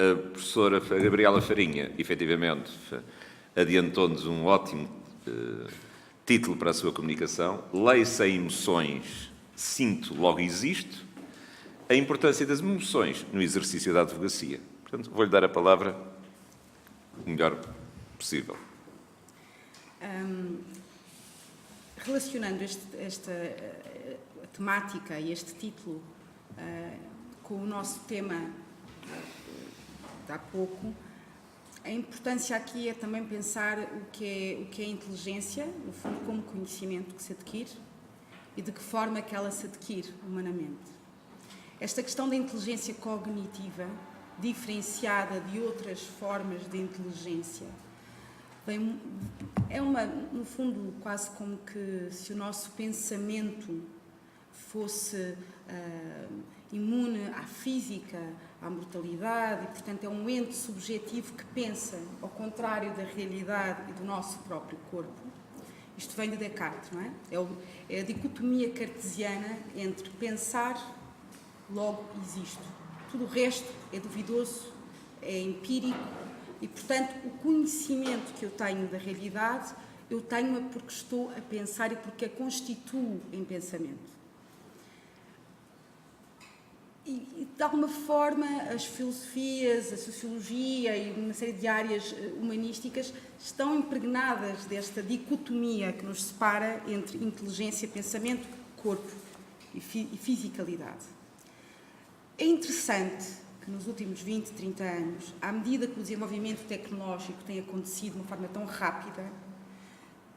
A professora Gabriela Farinha, efetivamente, adiantou-nos um ótimo título para a sua comunicação. Lei sem emoções, sinto, logo existo. A importância das emoções no exercício da advocacia. Portanto, vou-lhe dar a palavra o melhor possível. Relacionando esta temática e este título com o nosso tema de há pouco, a importância aqui é também pensar o que é inteligência, no fundo, como conhecimento que se adquire e de que forma que ela se adquire humanamente. Esta questão da inteligência cognitiva, diferenciada de outras formas de inteligência, no fundo, quase como que se o nosso pensamento fosse imune à física, à mortalidade, e, portanto, é um ente subjetivo que pensa ao contrário da realidade e do nosso próprio corpo. Isto vem de Descartes, não é? É a dicotomia cartesiana entre pensar, logo existo. Tudo o resto é duvidoso, é empírico e, portanto, o conhecimento que eu tenho da realidade, eu tenho-a porque estou a pensar e porque a constituo em pensamento. E, de alguma forma, as filosofias, a sociologia e uma série de áreas humanísticas estão impregnadas desta dicotomia que nos separa entre inteligência, pensamento, corpo e fisicalidade. É interessante que nos últimos 20, 30 anos, à medida que o desenvolvimento tecnológico tem acontecido de uma forma tão rápida,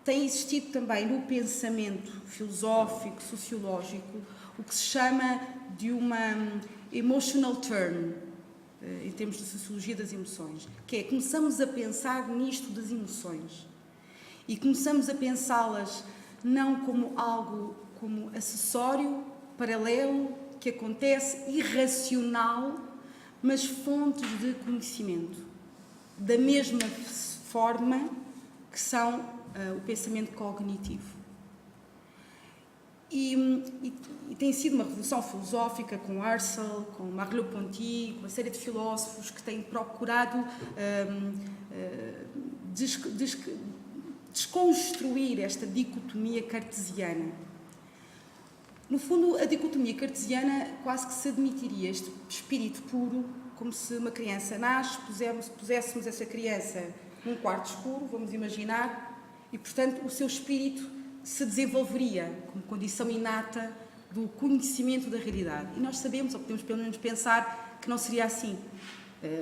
tem existido também no pensamento filosófico, sociológico, o que se chama de uma emotional turn, em termos de sociologia das emoções, que é começamos a pensar nisto das emoções e começamos a pensá-las não como algo como acessório, paralelo, que acontece irracional, mas fontes de conhecimento, da mesma forma que são o pensamento cognitivo. E tem sido uma revolução filosófica com Husserl, com Merleau-Ponty, com uma série de filósofos que têm procurado desconstruir esta dicotomia cartesiana. No fundo, a dicotomia cartesiana quase que se admitiria este espírito puro, como se uma criança nasce, puséssemos essa criança num quarto escuro, vamos imaginar, e, portanto, o seu espírito se desenvolveria como condição inata do conhecimento da realidade. E nós sabemos, ou podemos pelo menos pensar, que não seria assim.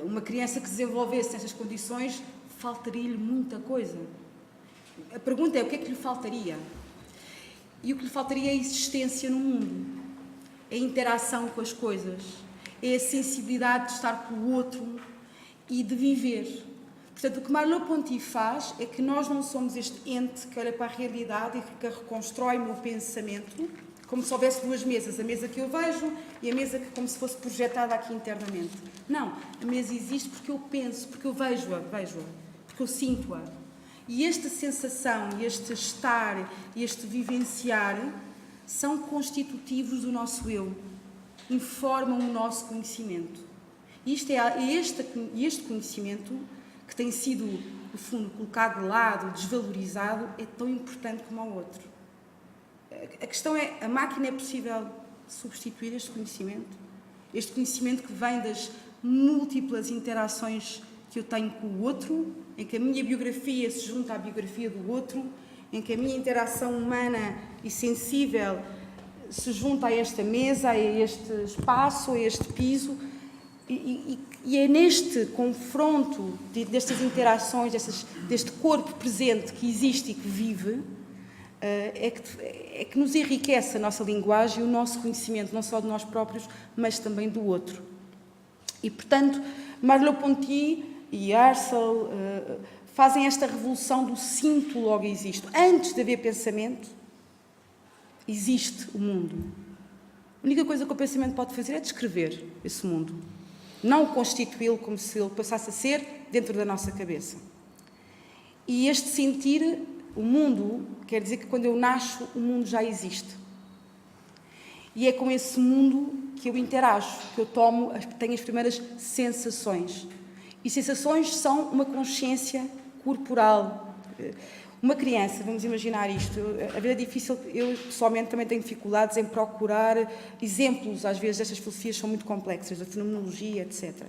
Uma criança que se desenvolvesse nessas condições, faltaria-lhe muita coisa. A pergunta é, o que é que lhe faltaria? E o que lhe faltaria é a existência no mundo, é a interação com as coisas, é a sensibilidade de estar com o outro e de viver. Portanto, o que Merleau-Ponty faz é que nós não somos este ente que olha para a realidade e que reconstrói o meu pensamento, como se houvesse duas mesas, a mesa que eu vejo e a mesa que como se fosse projetada aqui internamente. Não, a mesa existe porque eu penso, porque eu vejo-a, porque eu sinto-a. E esta sensação, este estar, este vivenciar, são constitutivos do nosso eu, informam o nosso conhecimento. E este conhecimento, que tem sido, no fundo, colocado de lado, desvalorizado, é tão importante como o outro. A questão é, a máquina é possível substituir este conhecimento? Este conhecimento que vem das múltiplas interações que eu tenho com o outro, em que a minha biografia se junta à biografia do outro, em que a minha interação humana e sensível se junta a esta mesa, a este espaço, a este piso, e é neste confronto destas interações, deste corpo presente que existe e que vive, é que nos enriquece a nossa linguagem e o nosso conhecimento, não só de nós próprios, mas também do outro. E, portanto, Merleau-Ponty e Husserl fazem esta revolução do sinto, logo existo. Antes de haver pensamento, existe o mundo. A única coisa que o pensamento pode fazer é descrever esse mundo. Não constituí-lo como se ele passasse a ser dentro da nossa cabeça. E este sentir, o mundo, quer dizer que quando eu nasço, o mundo já existe. E é com esse mundo que eu interajo, que eu tenho as primeiras sensações. E sensações são uma consciência corporal. Uma criança, vamos imaginar isto, a vida é difícil, eu pessoalmente também tenho dificuldades em procurar exemplos, às vezes estas filosofias são muito complexas, da fenomenologia, etc.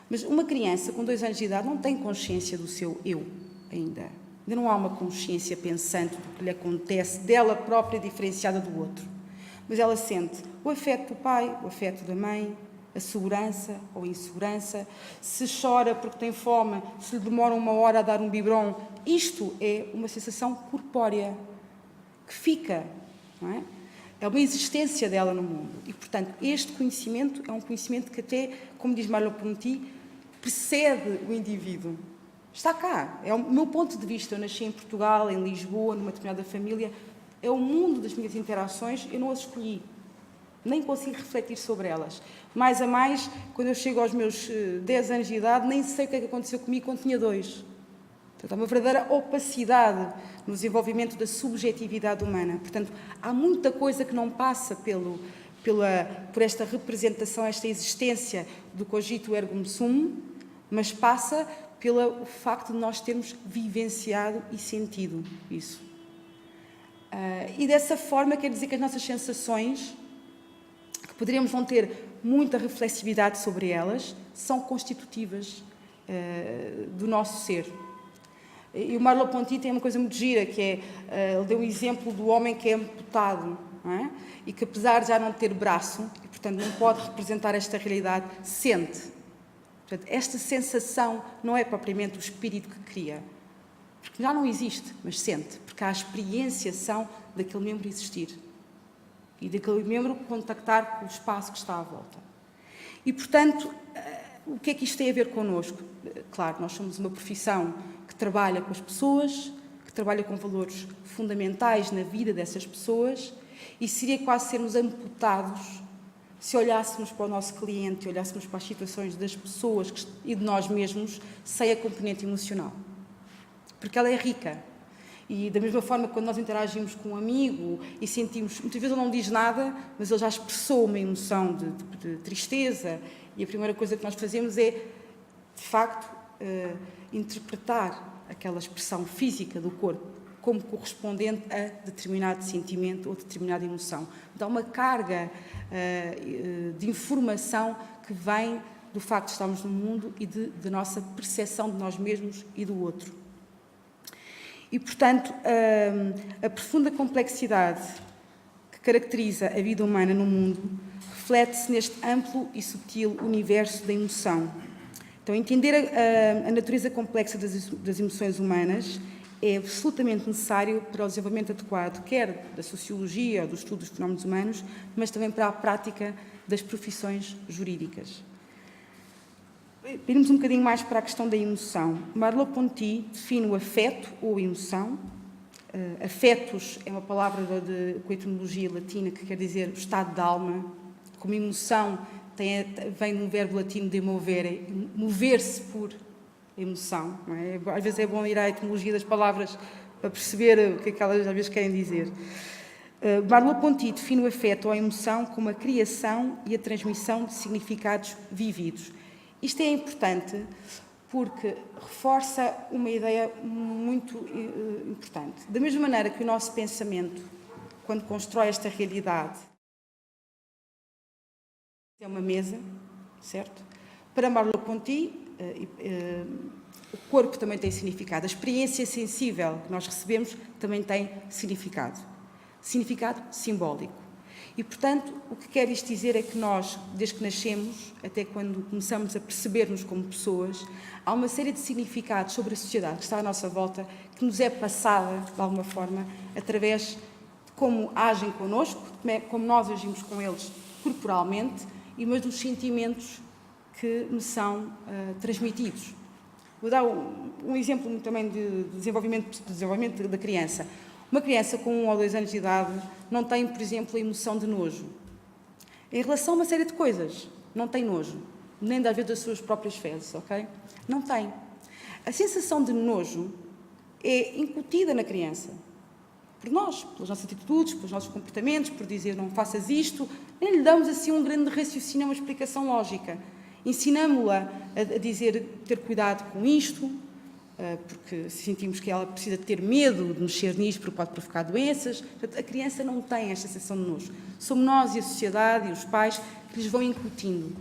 Mas uma criança com 2 anos de idade não tem consciência do seu eu ainda. Ainda não há uma consciência pensante do que lhe acontece, dela própria diferenciada do outro. Mas ela sente o afeto do pai, o afeto da mãe, a segurança ou a insegurança, se chora porque tem fome, se lhe demora 1 hora a dar um biberon. Isto é uma sensação corpórea que fica, não é? É uma existência dela no mundo. E, portanto, este conhecimento é um conhecimento que até, como diz Merleau-Ponty, precede o indivíduo. Está cá. É o meu ponto de vista. Eu nasci em Portugal, em Lisboa, numa determinada família. É o mundo das minhas interações, eu não as escolhi. Nem consigo refletir sobre elas. Mais a mais, quando eu chego aos meus 10 anos de idade, nem sei o que é que aconteceu comigo quando tinha 2. Portanto, há uma verdadeira opacidade no desenvolvimento da subjetividade humana. Portanto, há muita coisa que não passa por esta representação, esta existência do cogito ergo sum, mas passa pelo facto de nós termos vivenciado e sentido isso. E dessa forma, quer dizer que as nossas sensações, que poderíamos não ter muita reflexividade sobre elas, são constitutivas do nosso ser. E o Merleau-Ponty tem uma coisa muito gira, que é, ele deu um exemplo do homem que é amputado, não é? E que apesar de já não ter braço, e portanto não pode representar esta realidade, sente. Portanto, esta sensação não é propriamente o espírito que cria, porque já não existe, mas sente, porque há a experienciação daquele membro existir e daquele membro contactar com o espaço que está à volta. E, portanto, o que é que isto tem a ver connosco? Claro, nós somos uma profissão que trabalha com as pessoas, que trabalha com valores fundamentais na vida dessas pessoas, e seria quase sermos amputados se olhássemos para o nosso cliente, olhássemos para as situações das pessoas e de nós mesmos sem a componente emocional. Porque ela é rica. E da mesma forma que quando nós interagimos com um amigo e sentimos, muitas vezes ele não diz nada, mas ele já expressou uma emoção de tristeza, e a primeira coisa que nós fazemos é, de facto, interpretar aquela expressão física do corpo como correspondente a determinado sentimento ou determinada emoção. Dá uma carga de informação que vem do facto de estarmos no mundo e da nossa percepção de nós mesmos e do outro. E, portanto, a profunda complexidade que caracteriza a vida humana no mundo reflete-se neste amplo e sutil universo da emoção. Então, entender a natureza complexa das emoções humanas é absolutamente necessário para o desenvolvimento adequado, quer da sociologia ou do estudo dos fenómenos humanos, mas também para a prática das profissões jurídicas. Irmos um bocadinho mais para a questão da emoção. Merleau-Ponty define o afeto ou emoção. Afetos é uma palavra com a etimologia latina que quer dizer o estado da alma. Como emoção vem de um verbo latino de movere, mover-se por emoção. Não é? Às vezes é bom ir à etimologia das palavras para perceber o que é que elas às vezes querem dizer. Merleau-Ponty define o afeto ou a emoção como a criação e a transmissão de significados vividos. Isto é importante porque reforça uma ideia muito importante. Da mesma maneira que o nosso pensamento, quando constrói esta realidade, é uma mesa, certo? Para Merleau-Ponty, o corpo também tem significado. A experiência sensível que nós recebemos também tem significado. Significado simbólico. E, portanto, o que quer isto dizer é que nós, desde que nascemos, até quando começamos a perceber-nos como pessoas, há uma série de significados sobre a sociedade que está à nossa volta, que nos é passada, de alguma forma, através de como agem connosco, como nós agimos com eles corporalmente, mas dos sentimentos que me são transmitidos. Vou dar um exemplo também de desenvolvimento da criança. Uma criança com 1 ou 2 anos de idade não tem, por exemplo, a emoção de nojo. Em relação a uma série de coisas, não tem nojo, nem às vezes das suas próprias fezes, ok? Não tem. A sensação de nojo é incutida na criança. por nós, pelas nossas atitudes, pelos nossos comportamentos, por dizer não faças isto, nem lhe damos assim um grande raciocínio, uma explicação lógica. Ensinamo-la a dizer, ter cuidado com isto, porque sentimos que ela precisa ter medo de mexer nisto porque pode provocar doenças. Portanto, a criança não tem esta sensação de nojo. Somos nós e a sociedade e os pais que lhes vão incutindo.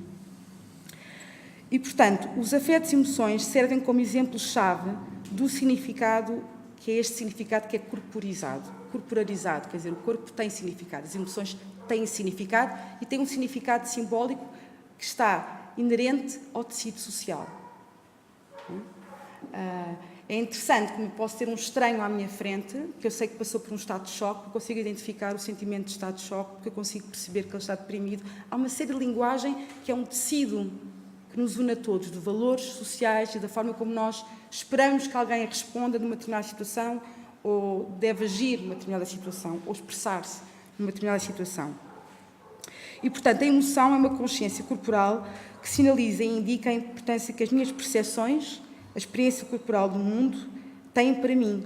E, portanto, os afetos e emoções servem como exemplo-chave do significado, que é este significado que é corporalizado, quer dizer, o corpo tem significado, as emoções têm significado e têm um significado simbólico que está inerente ao tecido social. É interessante como eu posso ter um estranho à minha frente, que eu sei que passou por um estado de choque, porque eu consigo identificar o sentimento de estado de choque, porque eu consigo perceber que ele está deprimido. Há uma série de linguagem que é um tecido que nos une a todos, de valores sociais e da forma como nós esperamos que alguém responda numa determinada situação ou deve agir numa determinada situação ou expressar-se numa determinada situação. E, portanto, a emoção é uma consciência corporal que sinaliza e indica a importância que as minhas percepções, a experiência corporal do mundo, têm para mim,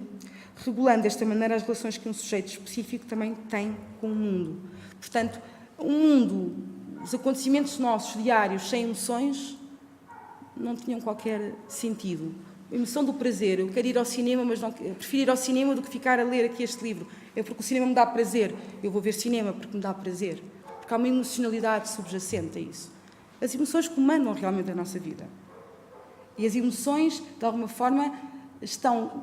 regulando desta maneira as relações que um sujeito específico também tem com o mundo. Portanto, o mundo, os acontecimentos nossos diários sem emoções não tinham qualquer sentido. A emoção do prazer, eu quero ir ao cinema, mas não, eu prefiro ir ao cinema do que ficar a ler aqui este livro. É porque o cinema me dá prazer. Eu vou ver cinema porque me dá prazer. Porque há uma emocionalidade subjacente a isso. As emoções comandam realmente a nossa vida. E as emoções, de alguma forma,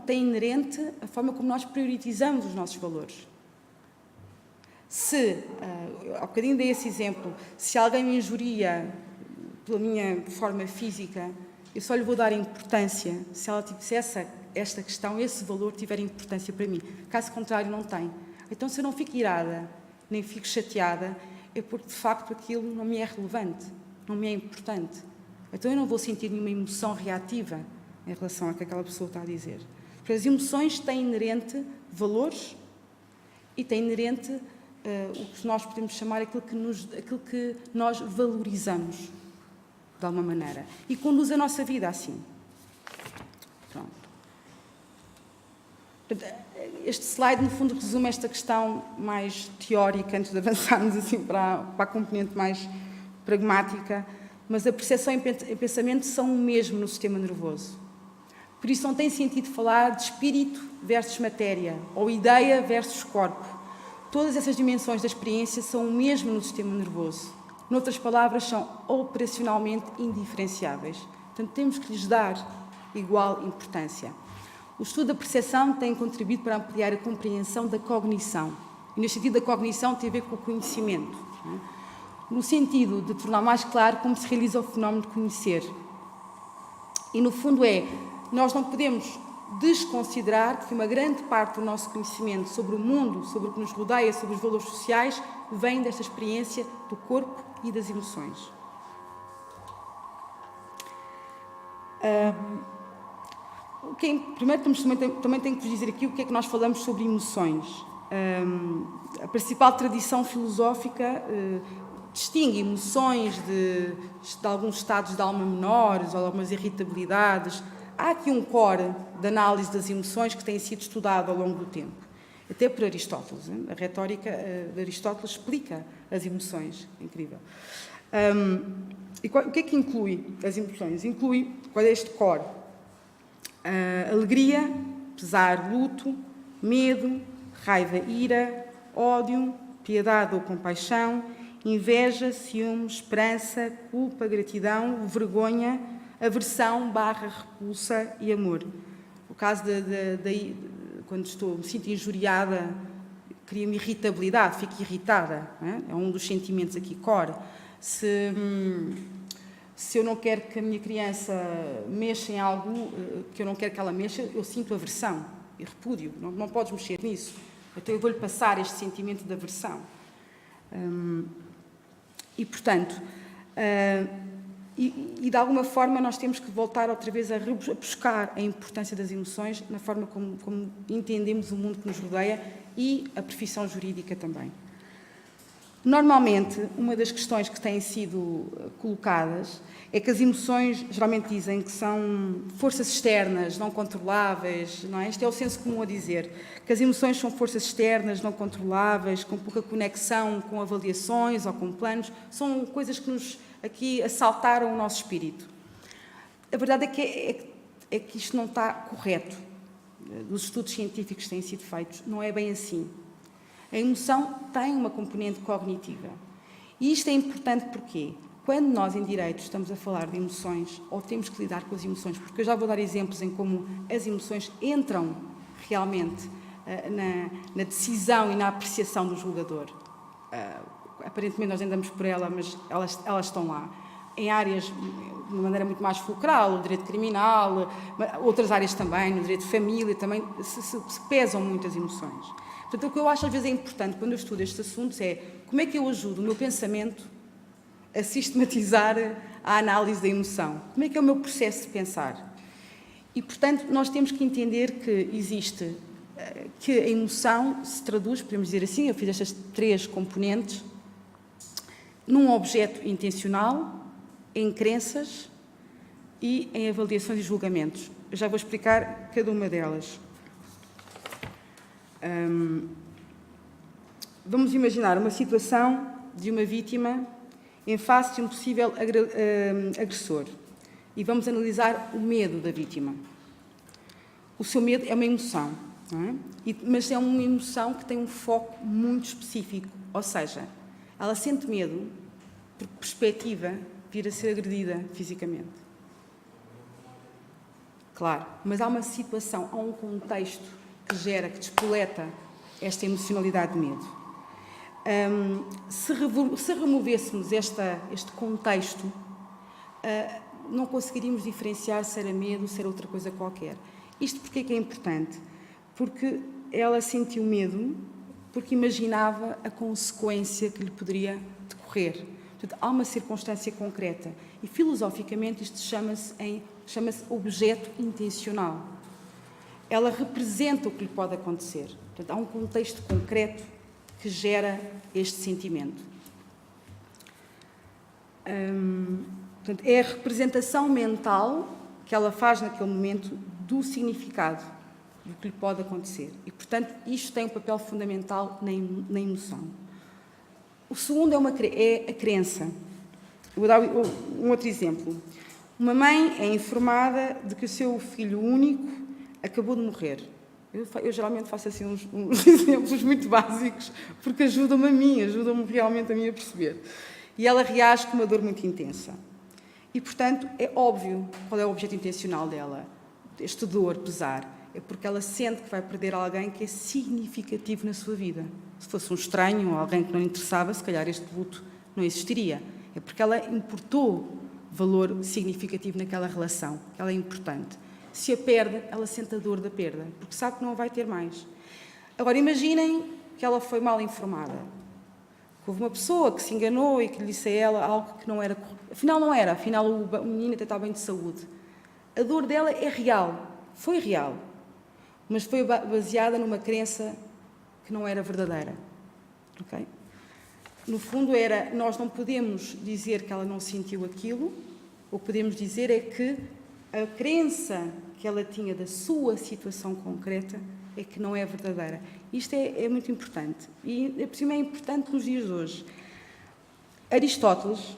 têm inerente a forma como nós priorizamos os nossos valores. Se, há bocadinho dei esse exemplo, se alguém me injuria pela minha forma física, eu só lhe vou dar importância se esta questão, esse valor tiver importância para mim. Caso contrário, não tem. Então, se eu não fico irada, nem fico chateada, é porque, de facto, aquilo não me é relevante, não me é importante. Então, eu não vou sentir nenhuma emoção reativa em relação ao que aquela pessoa está a dizer. Porque as emoções têm inerente valores e têm inerente o que nós podemos chamar aquilo que nós valorizamos, de alguma maneira. E conduz a nossa vida assim. Pronto. Este slide, no fundo, resume esta questão mais teórica, antes de avançarmos assim para a componente mais pragmática, mas a percepção e pensamento são o mesmo no sistema nervoso. Por isso não tem sentido falar de espírito versus matéria, ou ideia versus corpo. Todas essas dimensões da experiência são o mesmo no sistema nervoso. Noutras palavras, são operacionalmente indiferenciáveis. Portanto, temos que lhes dar igual importância. O estudo da percepção tem contribuído para ampliar a compreensão da cognição. E, neste sentido, a cognição tem a ver com o conhecimento. No sentido de tornar mais claro como se realiza o fenómeno de conhecer. E, no fundo, nós não podemos desconsiderar que uma grande parte do nosso conhecimento sobre o mundo, sobre o que nos rodeia, sobre os valores sociais, vem desta experiência do corpo e das emoções. Primeiro, também tenho que vos dizer aqui o que é que nós falamos sobre emoções. A principal tradição filosófica distingue emoções de alguns estados de alma menores ou algumas irritabilidades. Há aqui um core de análise das emoções que tem sido estudado ao longo do tempo, até por Aristóteles. A retórica de Aristóteles explica as emoções. É incrível. E o que é que inclui as emoções? Inclui, qual é este core? Alegria, pesar, luto, medo, raiva, ira, ódio, piedade ou compaixão, inveja, ciúme, esperança, culpa, gratidão, vergonha, aversão, repulsa e amor. O caso quando me sinto injuriada, cria-me irritabilidade, fico irritada. É um dos sentimentos aqui, core. Se eu não quero que a minha criança mexa em algo que eu não quero que ela mexa, eu sinto aversão e repúdio. Não podes mexer nisso. Então eu vou-lhe passar este sentimento de aversão. E, portanto, e de alguma forma nós temos que voltar outra vez a buscar a importância das emoções na forma como entendemos o mundo que nos rodeia e a profissão jurídica também. Normalmente, uma das questões que têm sido colocadas é que as emoções geralmente dizem que são forças externas, não controláveis, não é? Este é o senso comum a dizer, que as emoções são forças externas, não controláveis, com pouca conexão com avaliações ou com planos, são coisas que nos aqui assaltaram o nosso espírito. A verdade é que isto não está correto. Dos estudos científicos que têm sido feitos, não é bem assim. A emoção tem uma componente cognitiva. E isto é importante porque quando nós, em direito, estamos a falar de emoções, ou temos que lidar com as emoções, porque eu já vou dar exemplos em como as emoções entram realmente na decisão e na apreciação do julgador. Aparentemente nós andamos por ela, mas elas estão lá. Em áreas de uma maneira muito mais fulcral, o direito criminal, outras áreas também, no direito de família, também se pesam muito as emoções. Portanto, o que eu acho às vezes é importante quando eu estudo estes assuntos é como é que eu ajudo o meu pensamento a sistematizar a análise da emoção. Como é que é o meu processo de pensar? E, portanto, nós temos que entender que a emoção se traduz, podemos dizer assim, eu fiz estas 3 componentes, num objeto intencional, em crenças e em avaliações e julgamentos. Eu já vou explicar cada uma delas. Vamos imaginar uma situação de uma vítima em face de um possível agressor e vamos analisar o medo da vítima. O seu medo é uma emoção, não é? Mas é uma emoção que tem um foco muito específico, ou seja, ela sente medo porque perspectiva vir a ser agredida fisicamente. Claro, mas há uma situação, há um contexto que gera, que despoleta esta emocionalidade de medo. Se removêssemos este contexto, não conseguiríamos diferenciar se era medo, se era outra coisa qualquer. Isto porque é que é importante? Porque ela sentiu medo porque imaginava a consequência que lhe poderia decorrer. Portanto, há uma circunstância concreta. E, filosoficamente, isto chama-se objeto intencional. Ela representa o que lhe pode acontecer. Portanto, há um contexto concreto que gera este sentimento. Portanto, é a representação mental que ela faz naquele momento do significado do que lhe pode acontecer. E, portanto, isto tem um papel fundamental na emoção. O segundo é a crença. Vou dar um outro exemplo. Uma mãe é informada de que o seu filho único acabou de morrer. Eu geralmente faço assim uns exemplos muito básicos, porque ajudam-me realmente a mim a perceber. E ela reage com uma dor muito intensa. E, portanto, é óbvio qual é o objeto intencional dela. Este dor, pesar, é porque ela sente que vai perder alguém que é significativo na sua vida. Se fosse um estranho ou alguém que não lhe interessava, se calhar este luto não existiria. É porque ela importou valor significativo naquela relação, que ela é importante. Se a perde, ela sente a dor da perda, porque sabe que não a vai ter mais. Agora, imaginem que ela foi mal informada. Que houve uma pessoa que se enganou e que lhe disse a ela algo que não era... Afinal, não era. Afinal, o menino até está bem de saúde. A dor dela é real. Foi real. Mas foi baseada numa crença que não era verdadeira. Ok? No fundo, nós não podemos dizer que ela não sentiu aquilo. O que podemos dizer é que a crença que ela tinha da sua situação concreta é que não é verdadeira. Isto é muito importante. E, por cima, é importante nos dias de hoje. Aristóteles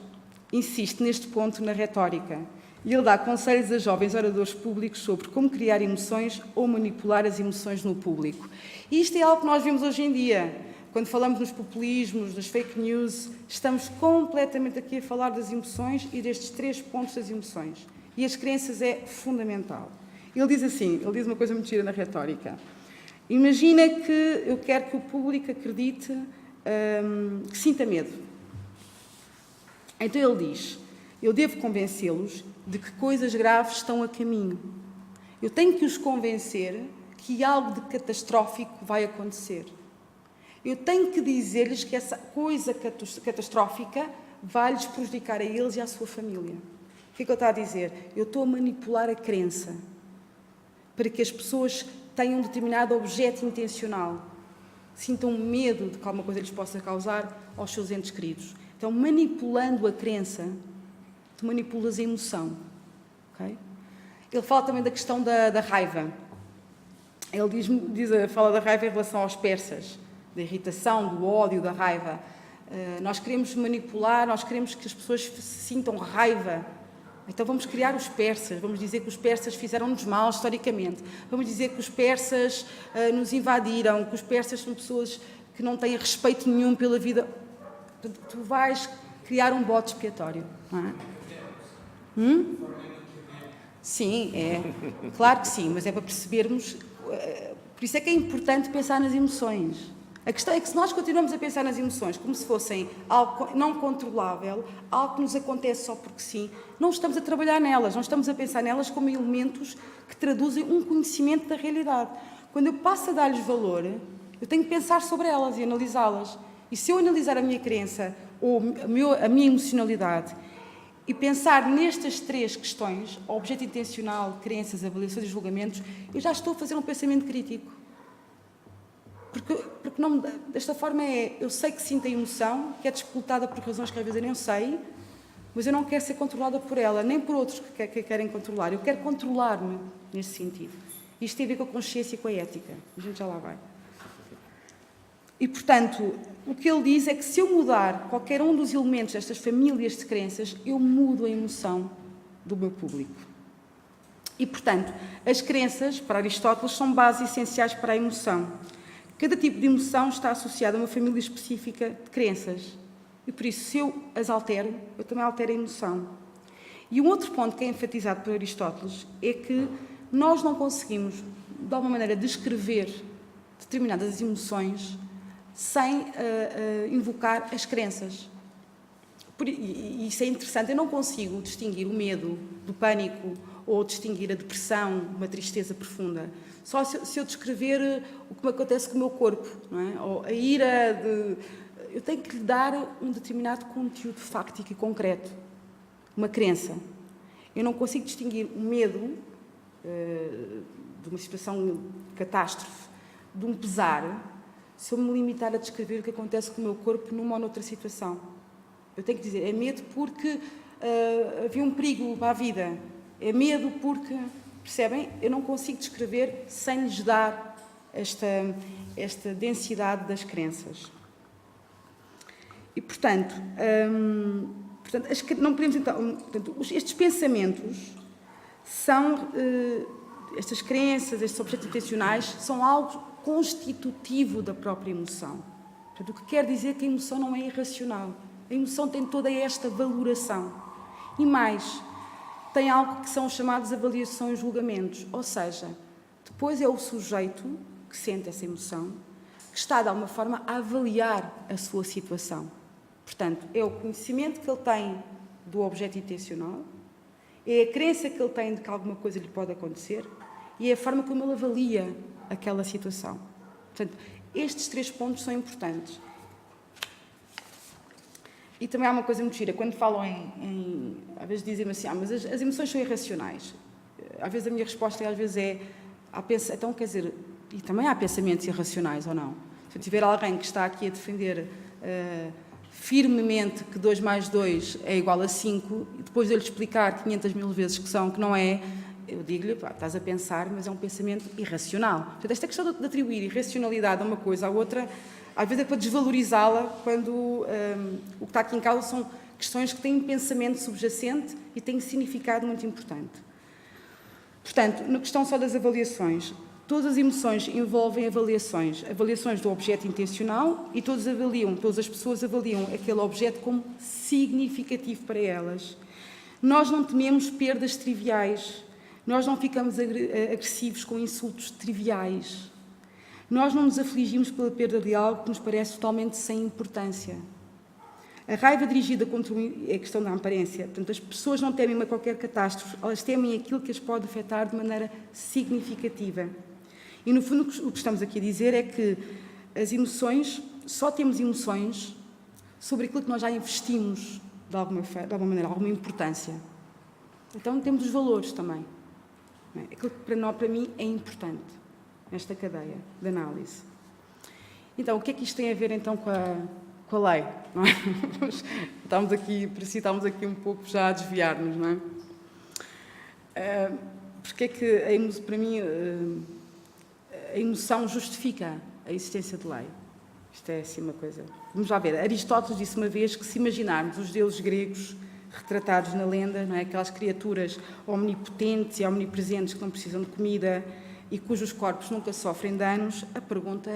insiste neste ponto na retórica. E ele dá conselhos a jovens oradores públicos sobre como criar emoções ou manipular as emoções no público. E isto é algo que nós vemos hoje em dia. Quando falamos nos populismos, nas fake news, estamos completamente aqui a falar das emoções e destes 3 pontos das emoções. E as crenças é fundamental. Ele diz assim, ele diz uma coisa muito gira na retórica. Imagina que eu quero que o público acredite que sinta medo. Então ele diz, eu devo convencê-los de que coisas graves estão a caminho. Eu tenho que os convencer que algo de catastrófico vai acontecer. Eu tenho que dizer-lhes que essa coisa catastrófica vai-lhes prejudicar a eles e à sua família. O que é que eu estou a dizer? Eu estou a manipular a crença para que as pessoas tenham um determinado objeto intencional, sintam medo de que alguma coisa lhes possa causar aos seus entes queridos. Então, manipulando a crença, tu manipulas a emoção. Okay? Ele fala também da questão da raiva. Ele fala da raiva em relação aos persas, da irritação, do ódio, da raiva. Nós queremos manipular, nós queremos que as pessoas sintam raiva. Então vamos criar os persas, vamos dizer que os persas fizeram-nos mal historicamente, vamos dizer que os persas nos invadiram, que os persas são pessoas que não têm respeito nenhum pela vida. Tu vais criar um bode expiatório, não é? Sim, é. Claro que sim, mas é para percebermos. Por isso é que é importante pensar nas emoções. A questão é que se nós continuamos a pensar nas emoções como se fossem algo não controlável, algo que nos acontece só porque sim, não estamos a trabalhar nelas, não estamos a pensar nelas como elementos que traduzem um conhecimento da realidade. Quando eu passo a dar-lhes valor, eu tenho que pensar sobre elas e analisá-las. E se eu analisar a minha crença ou a minha emocionalidade e pensar nestas 3 questões, objeto intencional, crenças, avaliações e julgamentos, eu já estou a fazer um pensamento crítico. Porque não, desta forma eu sei que sinto a emoção, que é disputada por razões que às vezes eu nem sei, mas eu não quero ser controlada por ela, nem por outros que querem controlar. Eu quero controlar-me nesse sentido. Isto tem a ver com a consciência e com a ética. A gente já lá vai. E, portanto, o que ele diz é que se eu mudar qualquer um dos elementos destas famílias de crenças, eu mudo a emoção do meu público. E, portanto, as crenças, para Aristóteles, são bases essenciais para a emoção. Cada tipo de emoção está associado a uma família específica de crenças. E, por isso, se eu as altero, eu também altero a emoção. E um outro ponto que é enfatizado por Aristóteles é que nós não conseguimos, de alguma maneira, descrever determinadas emoções sem invocar as crenças. E isso é interessante, eu não consigo distinguir o medo do pânico ou distinguir a depressão, uma tristeza profunda. Só se eu descrever o que me acontece com o meu corpo, não é? Ou a ira eu tenho que lhe dar um determinado conteúdo fáctico e concreto, uma crença. Eu não consigo distinguir o medo de uma situação de catástrofe, de um pesar, se eu me limitar a descrever o que acontece com o meu corpo numa ou noutra situação. Eu tenho que dizer, é medo porque havia um perigo para a vida. É medo porque, percebem? Eu não consigo descrever sem lhes dar esta densidade das crenças. E, portanto não podemos, então, estes pensamentos são, estas crenças, estes objetos intencionais, são algo constitutivo da própria emoção. Portanto, o que quer dizer que a emoção não é irracional. A emoção tem toda esta valoração. E mais, tem algo que são chamados avaliações e julgamentos. Ou seja, depois é o sujeito que sente essa emoção, que está, de alguma forma, a avaliar a sua situação. Portanto, é o conhecimento que ele tem do objeto intencional, é a crença que ele tem de que alguma coisa lhe pode acontecer e é a forma como ele avalia aquela situação. Portanto, estes 3 pontos são importantes. E também há uma coisa muito gira, quando falam às vezes dizem-me assim, mas as emoções são irracionais. Às vezes a minha resposta então quer dizer, e também há pensamentos irracionais ou não? Se eu tiver alguém que está aqui a defender firmemente que 2 mais 2 é igual a 5, e depois de eu lhe explicar 500.000 vezes que não é, eu digo-lhe, estás a pensar, mas é um pensamento irracional. Portanto, esta questão de atribuir irracionalidade a uma coisa à outra, às vezes é para desvalorizá-la, quando o que está aqui em causa são questões que têm um pensamento subjacente e têm um significado muito importante. Portanto, na questão só das avaliações, todas as emoções envolvem avaliações do objeto intencional e todas as pessoas avaliam aquele objeto como significativo para elas. Nós não tememos perdas triviais. Nós não ficamos agressivos com insultos triviais. Nós não nos afligimos pela perda de algo que nos parece totalmente sem importância. A raiva dirigida contra é a questão da aparência. Portanto, as pessoas não temem uma qualquer catástrofe, elas temem aquilo que as pode afetar de maneira significativa. E, no fundo, o que estamos aqui a dizer é que as emoções, só temos emoções sobre aquilo que nós já investimos, de alguma maneira, alguma importância. Então, temos os valores também. Aquilo que para mim é importante nesta cadeia de análise. Então, o que é que isto tem a ver então com com a lei, não é? Estamos aqui um pouco já a desviar-nos, não é? Porque é que, para mim, a emoção justifica a existência de lei? Isto é assim uma coisa. Vamos lá ver. Aristóteles disse uma vez que, se imaginarmos os deuses gregos retratados na lenda, não é? Aquelas criaturas omnipotentes e omnipresentes que não precisam de comida e cujos corpos nunca sofrem danos, a pergunta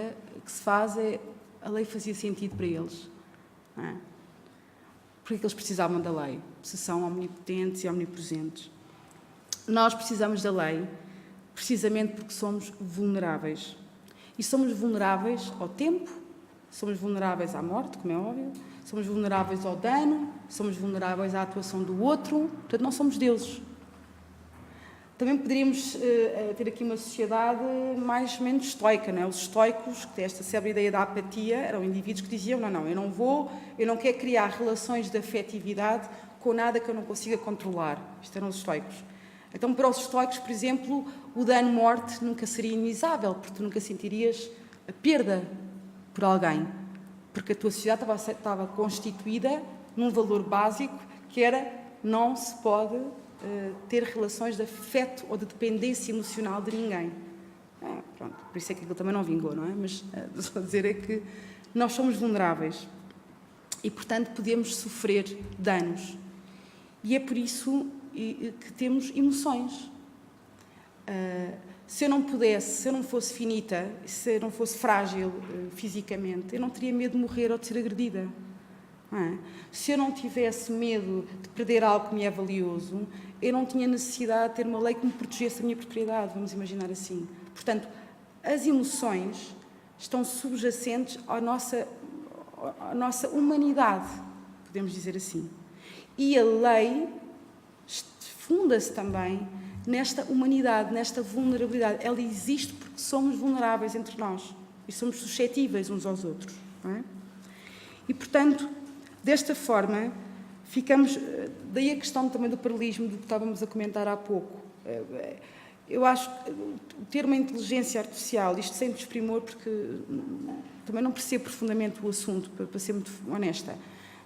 que se faz é: a lei fazia sentido para eles? Não é? Porque é que eles precisavam da lei, se são omnipotentes e omnipresentes? Nós precisamos da lei precisamente porque somos vulneráveis. E somos vulneráveis ao tempo, somos vulneráveis à morte, como é óbvio, somos vulneráveis ao dano, somos vulneráveis à atuação do outro, portanto não somos deuses. Também poderíamos ter aqui uma sociedade mais ou menos estoica, não é? Os estoicos, que têm esta célebre ideia da apatia, eram indivíduos que diziam: não, eu não quero criar relações de afetividade com nada que eu não consiga controlar. Isto eram os estoicos. Então, para os estoicos, por exemplo, o dano-morte nunca seria inimizável, porque tu nunca sentirias a perda por alguém, porque a tua sociedade estava constituída num valor básico que era: não se pode ter relações de afeto ou de dependência emocional de ninguém. Pronto, por isso é que aquilo também não vingou, não é? Mas só dizer é que nós somos vulneráveis e, portanto, podemos sofrer danos. E é por isso que temos emoções. Se eu não pudesse, se eu não fosse finita, se eu não fosse frágil fisicamente, eu não teria medo de morrer ou de ser agredida. Não é? Se eu não tivesse medo de perder algo que me é valioso, eu não tinha necessidade de ter uma lei que me protegesse a minha propriedade, vamos imaginar assim. Portanto, as emoções estão subjacentes à nossa humanidade, podemos dizer assim. E a lei funda-se também nesta humanidade, nesta vulnerabilidade. Ela existe porque somos vulneráveis entre nós e somos suscetíveis uns aos outros. Não é? E, portanto, desta forma, ficamos... Daí a questão também do paralelismo, do que estávamos a comentar há pouco. Eu acho que ter uma inteligência artificial, isto sem desprimor, porque também não percebo profundamente o assunto, para ser muito honesta,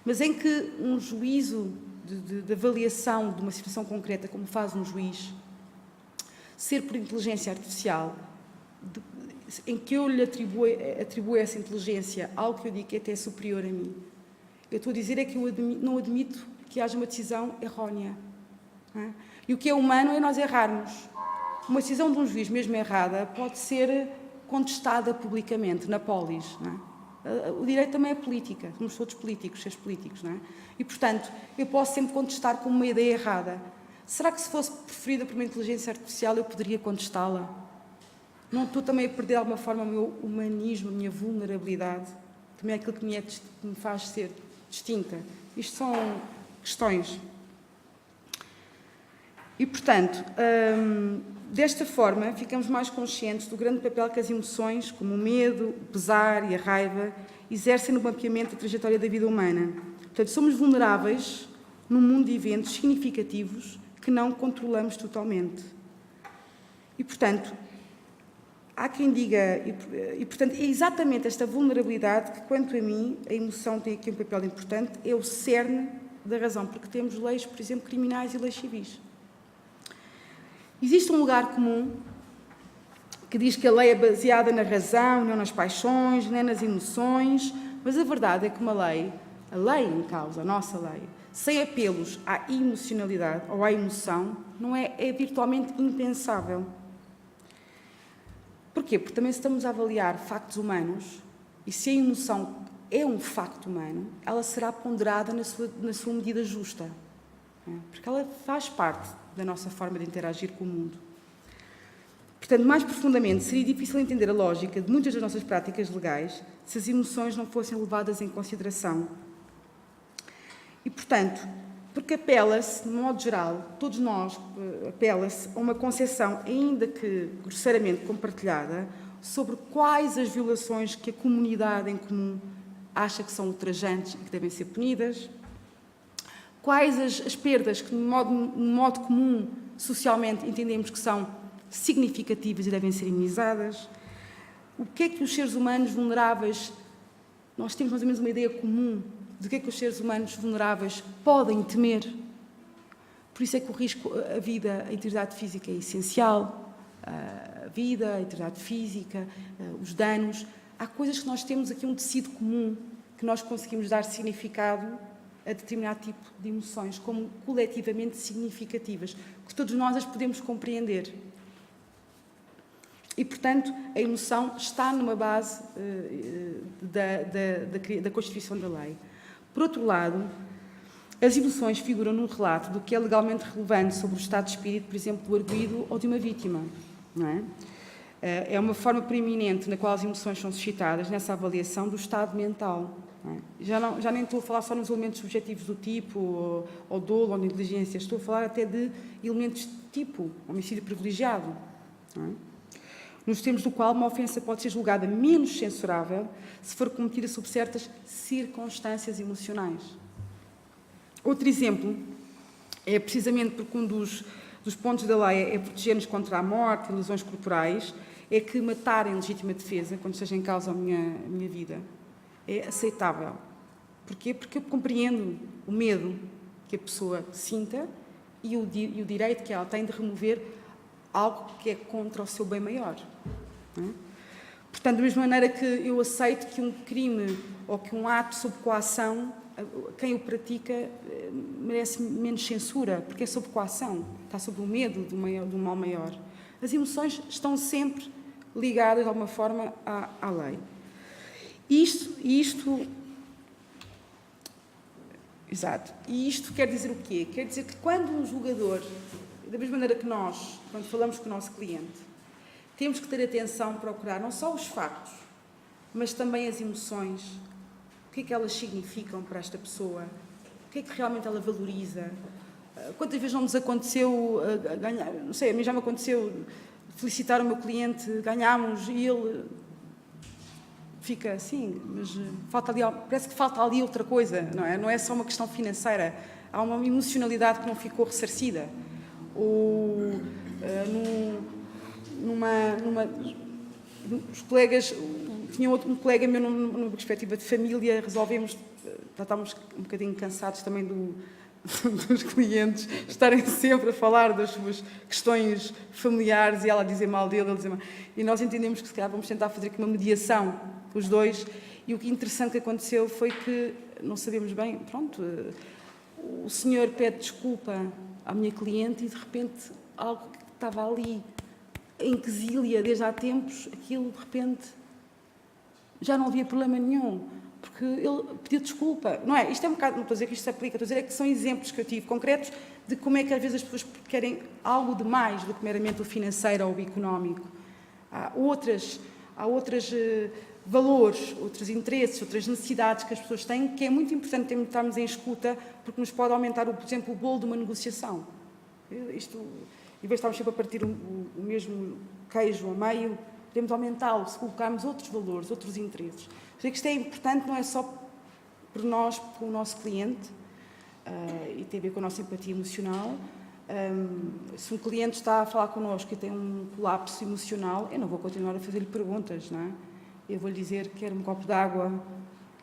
mas em que um juízo de avaliação de uma situação concreta, como faz um juiz, ser por inteligência artificial, em que eu lhe atribuo essa inteligência algo que eu digo que é até superior a mim, eu estou a dizer é que eu não admito que haja uma decisão errónea. Não é? E o que é humano é nós errarmos. Uma decisão de um juiz, mesmo errada, pode ser contestada publicamente, na polis. Não é? O direito também é política, somos todos políticos, seres políticos. Não é? E, portanto, eu posso sempre contestar como uma ideia errada. Será que, se fosse preferida por uma inteligência artificial, eu poderia contestá-la? Não estou também a perder, de alguma forma, o meu humanismo, a minha vulnerabilidade? Também é aquilo que me faz ser distinta. Isto são questões. E, portanto, desta forma, ficamos mais conscientes do grande papel que as emoções, como o medo, o pesar e a raiva, exercem no mapeamento da trajetória da vida humana. Portanto, somos vulneráveis num mundo de eventos significativos que não controlamos totalmente. E, portanto, há quem diga... E, portanto, é exatamente esta vulnerabilidade que, quanto a mim, a emoção tem aqui um papel importante, é o cerne da razão, porque temos leis, por exemplo, criminais e leis civis. Existe um lugar comum que diz que a lei é baseada na razão, não nas paixões, nem nas emoções, mas a verdade é que a lei em causa, a nossa lei, sem apelos à emocionalidade ou à emoção, é virtualmente impensável. Porquê? Porque também, se estamos a avaliar factos humanos, e se a emoção é um facto humano, ela será ponderada na sua medida justa. Porque ela faz parte da nossa forma de interagir com o mundo. Portanto, mais profundamente, seria difícil entender a lógica de muitas das nossas práticas legais se as emoções não fossem levadas em consideração. E, portanto, porque apela-se, de modo geral, todos nós, apela-se a uma concepção, ainda que grosseiramente compartilhada, sobre quais as violações que a comunidade em comum acha que são ultrajantes e que devem ser punidas, quais as perdas que, de modo comum, socialmente, entendemos que são significativas e devem ser minimizadas, o que é que os seres humanos vulneráveis nós temos mais ou menos uma ideia comum de que é que os seres humanos vulneráveis podem temer. Por isso é que o risco, a vida, a integridade física é essencial, a vida, a integridade física, os danos. Há coisas que nós temos aqui um tecido comum, que nós conseguimos dar significado a determinado tipo de emoções, como coletivamente significativas, que todos nós as podemos compreender. E, portanto, a emoção está numa base da Constituição da Lei. Por outro lado, as emoções figuram no relato do que é legalmente relevante sobre o estado de espírito, por exemplo, do arguido ou de uma vítima. Não é? É uma forma preeminente na qual as emoções são suscitadas nessa avaliação do estado mental. Não é? Já nem estou a falar só nos elementos subjetivos do tipo, ou dolo, ou negligência, estou a falar até de elementos de tipo, homicídio privilegiado. Não é? Nos termos do qual uma ofensa pode ser julgada menos censurável se for cometida sob certas circunstâncias emocionais. Outro exemplo é precisamente porque um dos pontos da lei é proteger-nos contra a morte e lesões corporais, é que matar em legítima defesa, quando esteja em causa a minha vida, é aceitável. Porquê? Porque eu compreendo o medo que a pessoa sinta e o direito que ela tem de remover algo que é contra o seu bem maior. Não é? Portanto, da mesma maneira que eu aceito que um crime ou que um ato sob coação, quem o pratica merece menos censura, porque é sob coação, está sob o medo de um mal maior. As emoções estão sempre ligadas, de alguma forma, à lei. Exato. E isto quer dizer o quê? Quer dizer que quando um julgador, da mesma maneira que nós, quando falamos com o nosso cliente, temos que ter atenção, procurar não só os factos, mas também as emoções, o que é que elas significam para esta pessoa, o que é que realmente ela valoriza. Quantas vezes não nos aconteceu ganhar, não sei, a mim já me aconteceu felicitar o meu cliente, ganhámos, e ele fica assim, mas falta ali, parece que falta ali outra coisa, não é? Não é só uma questão financeira, há uma emocionalidade que não ficou ressarcida. Ou os colegas, tinha um colega meu numa perspectiva de família, resolvemos, já estávamos um bocadinho cansados também dos clientes estarem sempre a falar das suas questões familiares e ela a dizer mal dele, ele dizer mal. E nós entendemos que se calhar vamos tentar fazer aqui uma mediação, os dois, e o que interessante que aconteceu foi que não sabíamos bem, pronto, o senhor pede desculpa à minha cliente e de repente algo que estava ali em quesilha desde há tempos, aquilo de repente já não havia problema nenhum, porque ele pediu desculpa, não é? Isto é um bocado, não estou a dizer que isto se aplica, estou a dizer é que são exemplos que eu tive concretos de como é que às vezes as pessoas querem algo de mais do que meramente o financeiro ou o económico. Há outros valores, outros interesses, outras necessidades que as pessoas têm, que é muito importante estarmos em escuta, porque nos pode aumentar, por exemplo, o bolo de uma negociação. Isto, em vez de estarmos sempre a partir o mesmo queijo a meio, podemos aumentá-lo se colocarmos outros valores, outros interesses. Sei que isto é importante, não é só por nós, com o nosso cliente, e tem a ver com a nossa empatia emocional. Se um cliente está a falar connosco e tem um colapso emocional, eu não vou continuar a fazer-lhe perguntas, não é? Eu vou-lhe dizer que quer um copo de água,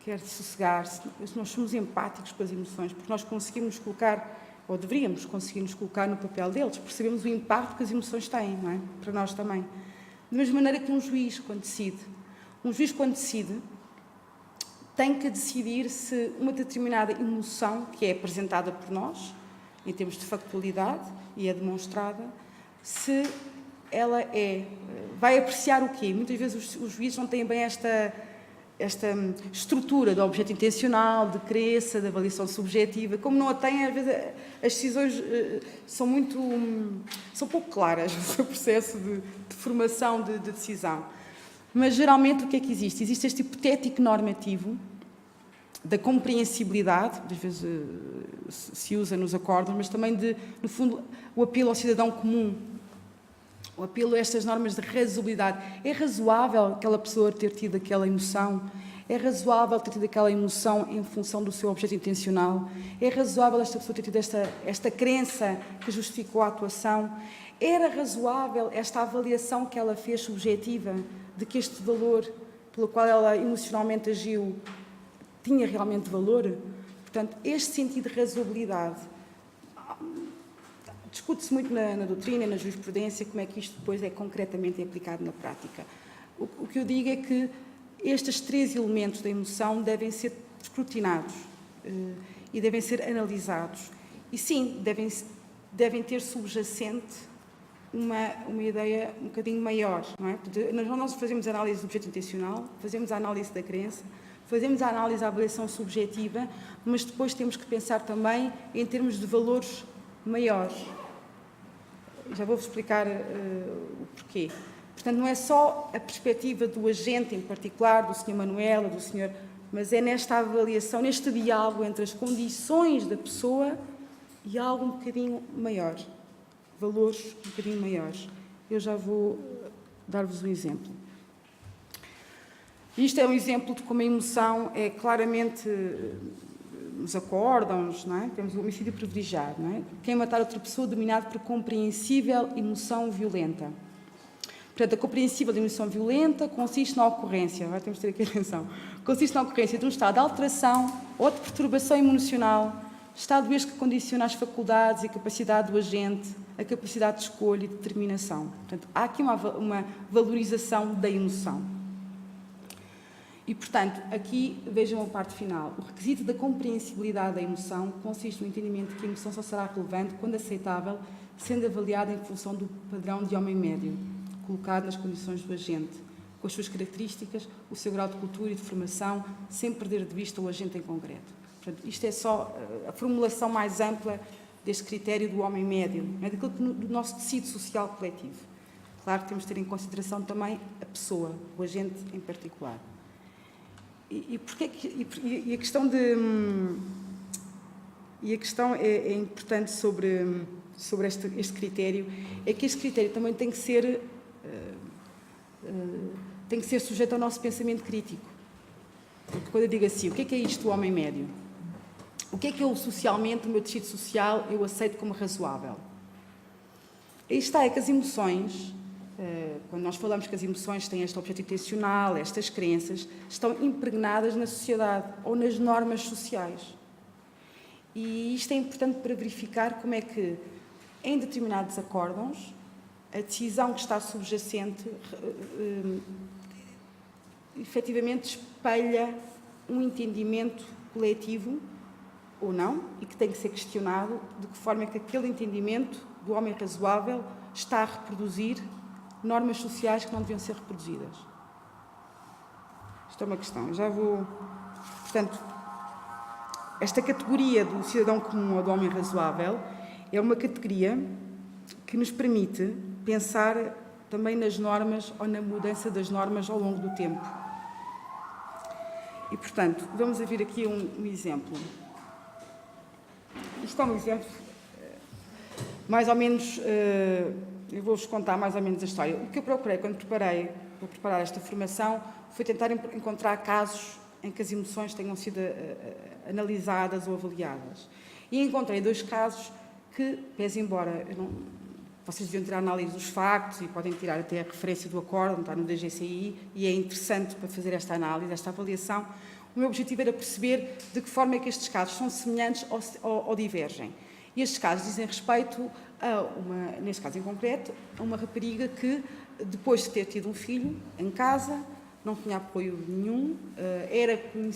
quer sossegar-se. Nós somos empáticos com as emoções, porque nós conseguimos colocar, ou deveríamos conseguir nos colocar no papel deles, percebemos o impacto que as emoções têm, não é? Para nós também. Da mesma maneira que um juiz, quando decide, tem que decidir se uma determinada emoção que é apresentada por nós, em termos de factualidade, e é demonstrada, se ela vai apreciar o quê? Muitas vezes os juízes não têm bem esta estrutura do objeto intencional, de crença, de avaliação subjetiva. Como não a têm, às vezes as decisões são pouco claras no seu processo de formação de decisão. Mas, geralmente, o que é que existe? Existe este hipotético normativo da compreensibilidade, às vezes se usa nos acordos, mas também no fundo, o apelo ao cidadão comum, o apelo a estas normas de razoabilidade. É razoável aquela pessoa ter tido aquela emoção? É razoável ter tido aquela emoção em função do seu objeto intencional? É razoável esta pessoa ter tido esta crença que justificou a atuação? Era razoável esta avaliação que ela fez subjetiva de que este valor pelo qual ela emocionalmente agiu tinha realmente valor? Portanto, este sentido de razoabilidade discute-se muito na doutrina, na jurisprudência, como é que isto depois é concretamente aplicado na prática. O que eu digo é que estes 3 elementos da emoção devem ser escrutinados e devem ser analisados. E sim, devem ter subjacente uma ideia um bocadinho maior, não é? Nós fazemos análise do objeto intencional, fazemos a análise da crença, fazemos a análise da avaliação subjetiva, mas depois temos que pensar também em termos de valores maiores. Já vou-vos explicar o porquê. Portanto, não é só a perspectiva do agente em particular, do Sr. Manuela, do Sr., mas é nesta avaliação, neste diálogo entre as condições da pessoa e algo um bocadinho maior, valores um bocadinho maiores. Eu já vou dar-vos um exemplo. Isto é um exemplo de como a emoção é claramente nos acórdãos, não é? Temos o homicídio privilegiado, não é? Quem matar outra pessoa dominado por compreensível emoção violenta. Portanto, a compreensível emoção violenta consiste na ocorrência, agora temos de ter aqui atenção, consiste na ocorrência de um estado de alteração ou de perturbação emocional, estado este que condiciona as faculdades e a capacidade do agente, a capacidade de escolha e de determinação. Portanto, há aqui uma valorização da emoção. E, portanto, aqui vejam a parte final. O requisito da compreensibilidade da emoção consiste no entendimento de que a emoção só será relevante quando aceitável, sendo avaliada em função do padrão de homem médio, colocado nas condições do agente, com as suas características, o seu grau de cultura e de formação, sem perder de vista o agente em concreto. Portanto, isto é só a formulação mais ampla deste critério do homem médio, do nosso tecido social coletivo. Claro que temos de ter em consideração também a pessoa, o agente em particular. E a questão é importante sobre este critério, é que este critério também tem que ser sujeito ao nosso pensamento crítico. Porque quando eu digo assim, o que é isto do homem médio? O que é que eu socialmente, o meu tecido social, eu aceito como razoável? Aí está, é que as emoções, quando nós falamos que as emoções têm este objeto intencional, estas crenças, estão impregnadas na sociedade ou nas normas sociais. E isto é importante para verificar como é que, em determinados acórdãos, a decisão que está subjacente efetivamente espelha um entendimento coletivo ou não, e que tem que ser questionado de que forma é que aquele entendimento do homem razoável está a reproduzir normas sociais que não deviam ser reproduzidas. Isto é uma questão. Eu já vou... Portanto, esta categoria do cidadão comum ou do homem razoável é uma categoria que nos permite pensar também nas normas ou na mudança das normas ao longo do tempo. E, portanto, vamos a vir aqui um exemplo. Isto é um exemplo, mais ou menos, eu vou-vos contar mais ou menos a história. O que eu procurei quando vou preparar esta formação foi tentar encontrar casos em que as emoções tenham sido analisadas ou avaliadas. E encontrei 2 casos que, pese embora vocês deviam tirar a análise dos factos e podem tirar até a referência do acórdão, está no DGCI, e é interessante para fazer esta análise, esta avaliação. O meu objetivo era perceber de que forma é que estes casos são semelhantes ou divergem. E estes casos dizem respeito neste caso em concreto, a uma rapariga que, depois de ter tido um filho em casa, não tinha apoio nenhum,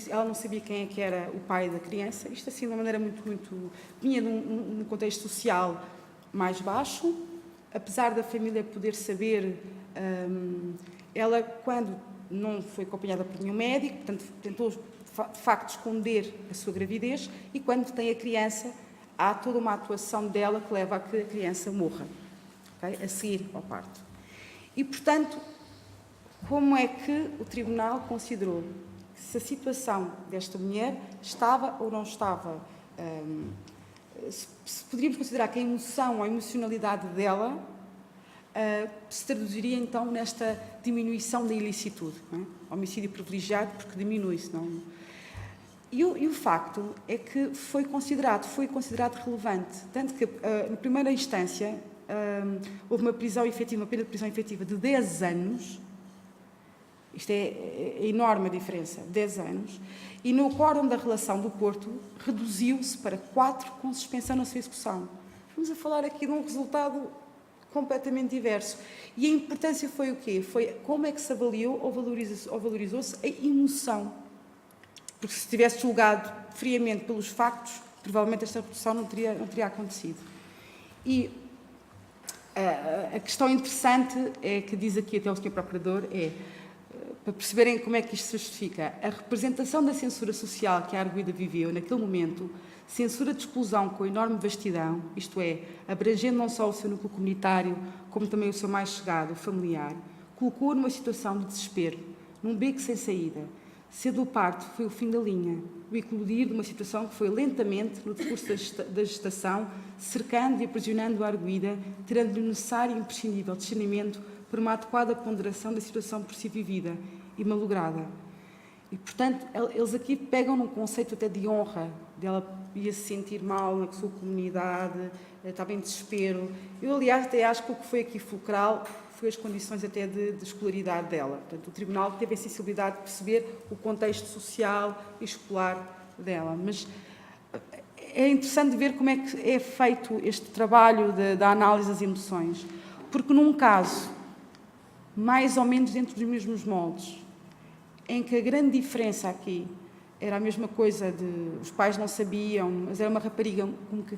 ela não sabia quem é que era o pai da criança, isto assim de uma maneira muito vinha num contexto social mais baixo, apesar da família poder saber, ela, quando não foi acompanhada por nenhum médico, portanto, tentou de facto esconder a sua gravidez, e quando tem a criança, há toda uma atuação dela que leva a que a criança morra, okay? A seguir ao parto. E, portanto, como é que o Tribunal considerou se a situação desta mulher estava ou não estava... se poderíamos considerar que a emoção ou a emocionalidade dela se traduziria, então, nesta diminuição da ilicitude, não é? Homicídio privilegiado, porque diminui-se, não? E o facto é que foi considerado relevante, tanto que, na primeira instância, houve uma pena de prisão efetiva de 10 anos, Isto é enorme a diferença, 10 anos. E no quórum da relação do Porto, reduziu-se para 4 com suspensão na sua execução. Estamos a falar aqui de um resultado completamente diverso. E a importância foi o quê? Foi como é que se avaliou ou valorizou-se a emoção. Porque se tivesse julgado friamente pelos factos, provavelmente esta redução não teria acontecido. E a questão interessante é que diz aqui até o Sr. Procurador, para perceberem como é que isto se justifica, a representação da censura social que a arguida viveu naquele momento, censura de exclusão com enorme vastidão, isto é, abrangendo não só o seu núcleo comunitário, como também o seu mais chegado, o familiar, colocou-o numa situação de desespero, num beco sem saída. Cedo o parto foi o fim da linha, o eclodir de uma situação que foi lentamente, no decurso da gestação, cercando e aprisionando a arguida, tirando-lhe o necessário e imprescindível discernimento por uma adequada ponderação da situação por si vivida e malograda. E, portanto, eles aqui pegam num conceito até de honra, dela ia se sentir mal na sua comunidade, estava em desespero. Eu, aliás, até acho que o que foi aqui fulcral foi as condições até de escolaridade dela. Portanto, o Tribunal teve a sensibilidade de perceber o contexto social e escolar dela. Mas é interessante ver como é que é feito este trabalho da análise das emoções, porque num caso, mais ou menos dentro dos mesmos moldes, em que a grande diferença aqui era a mesma coisa de os pais não sabiam, mas era uma rapariga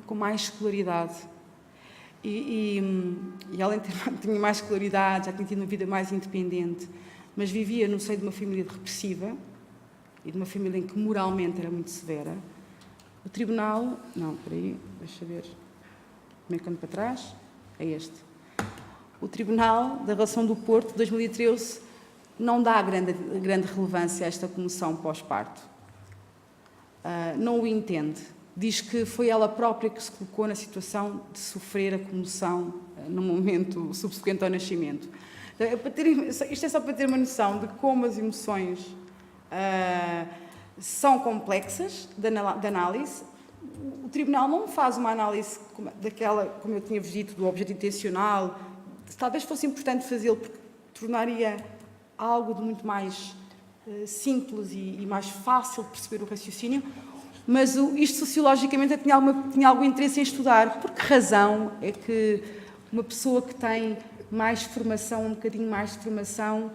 com mais escolaridade. E ela tinha mais escolaridade, já tinha tido uma vida mais independente, mas vivia no seio de uma família repressiva e de uma família em que moralmente era muito severa. O Tribunal... Não, espera aí, deixa eu ver. Como é que ando para trás? É este. O Tribunal da Relação do Porto, de 2013, não dá grande relevância a esta comoção pós-parto. Não o entende. Diz que foi ela própria que se colocou na situação de sofrer a comoção no momento subsequente ao nascimento. Isto é só para ter uma noção de como as emoções são complexas de análise. O Tribunal não faz uma análise daquela, como eu tinha-vos dito, do objeto intencional. Talvez fosse importante fazê-lo, porque tornaria algo de muito mais simples e mais fácil de perceber o raciocínio, mas isto sociologicamente tinha algum interesse em estudar. Por que razão é que uma pessoa que tem mais formação, um bocadinho mais de formação,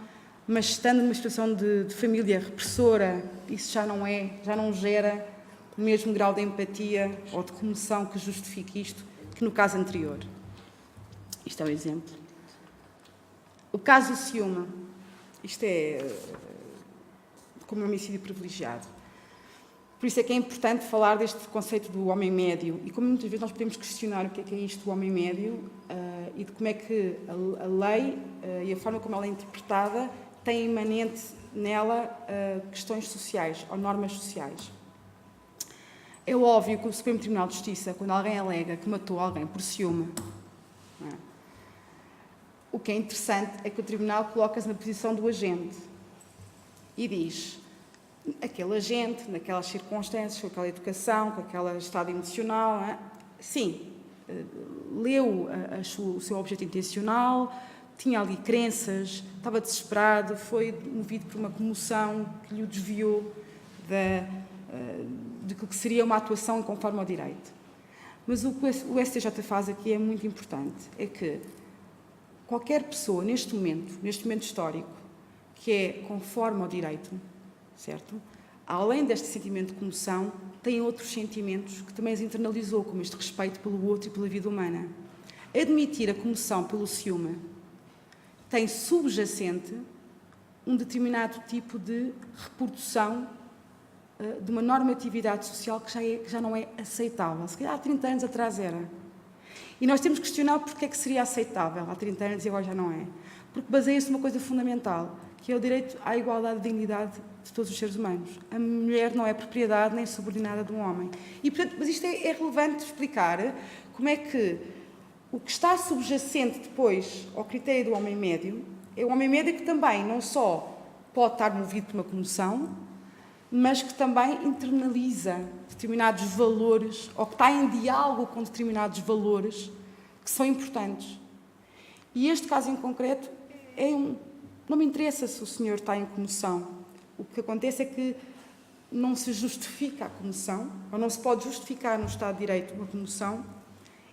mas estando numa situação de família repressora, isso já não gera o mesmo grau de empatia ou de comoção que justifique isto, que no caso anterior. Isto é um exemplo. O caso do ciúme, isto é como um homicídio privilegiado. Por isso é que é importante falar deste conceito do homem médio e como muitas vezes nós podemos questionar o que é isto do homem médio e de como é que a lei e a forma como ela é interpretada tem imanente nela questões sociais ou normas sociais. É óbvio que o Supremo Tribunal de Justiça, quando alguém alega que matou alguém por ciúme, não é? O que é interessante é que o Tribunal coloca-se na posição do agente e diz: aquele agente, naquelas circunstâncias, com aquela educação, com aquele estado emocional, não é? Sim, leu o seu objeto intencional, tinha ali crenças, estava desesperado, foi movido por uma comoção que lhe desviou de que seria uma atuação conforme ao direito. Mas o que o STJ faz aqui é muito importante, é que qualquer pessoa, neste momento histórico, que é conforme ao direito, certo? Além deste sentimento de comoção, tem outros sentimentos que também os internalizou, como este respeito pelo outro e pela vida humana. Admitir a comoção pelo ciúme tem subjacente um determinado tipo de reprodução de uma normatividade social que já não é aceitável. Se calhar há 30 anos atrás era. E nós temos que questionar porque é que seria aceitável há 30 anos e agora já não é. Porque baseia-se numa coisa fundamental, que é o direito à igualdade de dignidade de todos os seres humanos. A mulher não é propriedade nem subordinada de um homem. E, portanto, mas isto é relevante explicar como é que o que está subjacente depois ao critério do homem médio é o homem médio que também não só pode estar movido por uma comoção, mas que também internaliza determinados valores ou que está em diálogo com determinados valores que são importantes. E este caso em concreto é não me interessa se o senhor está em comoção. O que acontece é que não se justifica a comoção, ou não se pode justificar no Estado de Direito uma comoção,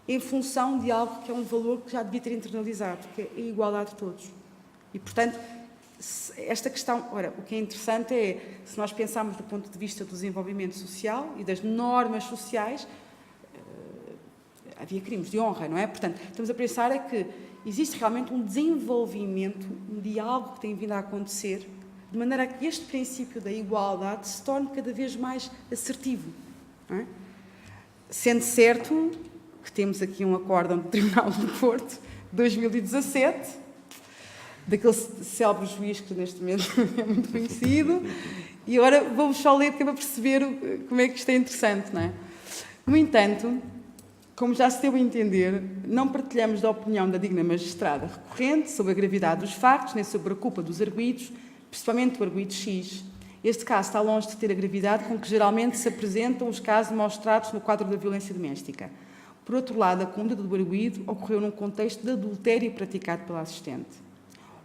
em função de algo que é um valor que já devia ter internalizado, que é a igualdade de todos. E, portanto, esta questão... Ora, o que é interessante é, se nós pensarmos do ponto de vista do desenvolvimento social e das normas sociais, havia crimes de honra, não é? Portanto, estamos a pensar é que existe realmente um desenvolvimento, um diálogo que tem vindo a acontecer, de maneira a que este princípio da igualdade se torne cada vez mais assertivo. Não é? Sendo certo que temos aqui um acórdão do Tribunal do Porto, 2017, daquele célebre juiz que neste momento é muito conhecido, e agora vamos só ler porque é para perceber como é que isto é interessante, não é? No entanto, como já se deu a entender, não partilhamos da opinião da digna magistrada recorrente sobre a gravidade dos factos, nem sobre a culpa dos arguidos, principalmente do arguido X. Este caso está longe de ter a gravidade com que geralmente se apresentam os casos mostrados no quadro da violência doméstica. Por outro lado, a conduta do arguido ocorreu num contexto de adultério praticado pela assistente.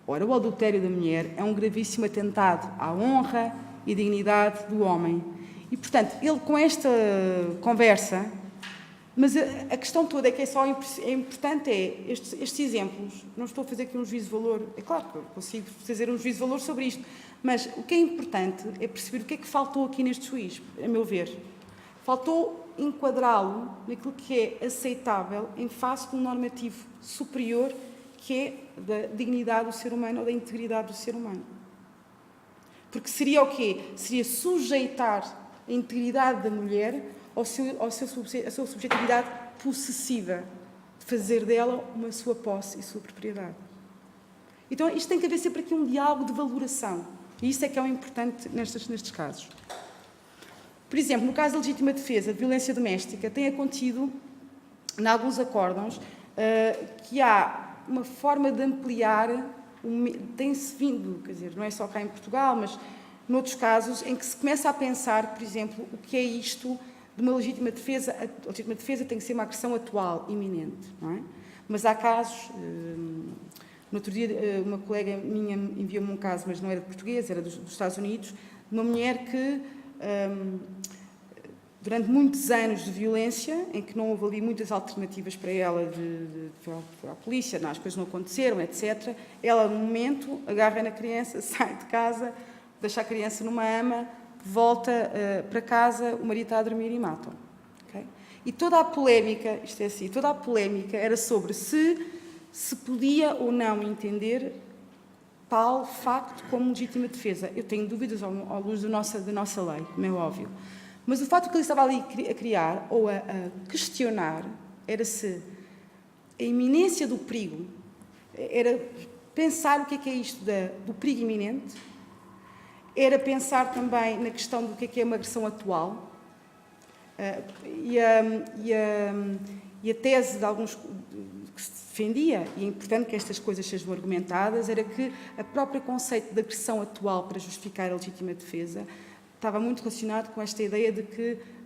Ora, o adultério da mulher é um gravíssimo atentado à honra e dignidade do homem. E, portanto, ele com esta conversa... Mas a questão toda é que é importante estes exemplos, não estou a fazer aqui um juízo de valor, é claro que eu consigo fazer um juízo de valor sobre isto, mas o que é importante é perceber o que é que faltou aqui neste juízo, a meu ver. Faltou enquadrá-lo naquilo que é aceitável em face de um normativo superior que é da dignidade do ser humano ou da integridade do ser humano. Porque seria o quê? Seria sujeitar a integridade da mulher a sua subjetividade possessiva, de fazer dela uma sua posse e sua propriedade. Então, isto tem que haver sempre aqui um diálogo de valoração. E isso é que é o importante nestes casos. Por exemplo, no caso da legítima defesa de violência doméstica, tem acontecido, em alguns acórdãos, que há uma forma de ampliar, tem-se vindo, quer dizer, não é só cá em Portugal, mas noutros casos, em que se começa a pensar, por exemplo, o que é isto de uma legítima defesa. A legítima defesa tem que ser uma agressão atual, iminente, não é? Mas há casos... No outro dia, uma colega minha enviou-me um caso, mas não era de português, era dos Estados Unidos, de uma mulher que, durante muitos anos de violência, em que não houve ali muitas alternativas para ela, foi à polícia, não, as coisas não aconteceram, etc. Ela, no momento, agarra na criança, sai de casa, deixa a criança numa ama, volta para casa, o marido está a dormir e matam. Okay? E toda a polémica, isto é assim, toda a polémica era sobre se podia ou não entender tal facto como legítima defesa. Eu tenho dúvidas à luz da nossa lei, como é óbvio. Mas o facto que ele estava ali a criar ou a questionar era se a iminência do perigo, era pensar o que é isto do perigo iminente, era pensar também na questão do que é uma agressão atual, e a tese de alguns que se defendia, e é importante que estas coisas sejam argumentadas, era que o próprio conceito de agressão atual para justificar a legítima defesa estava muito relacionado com esta ideia de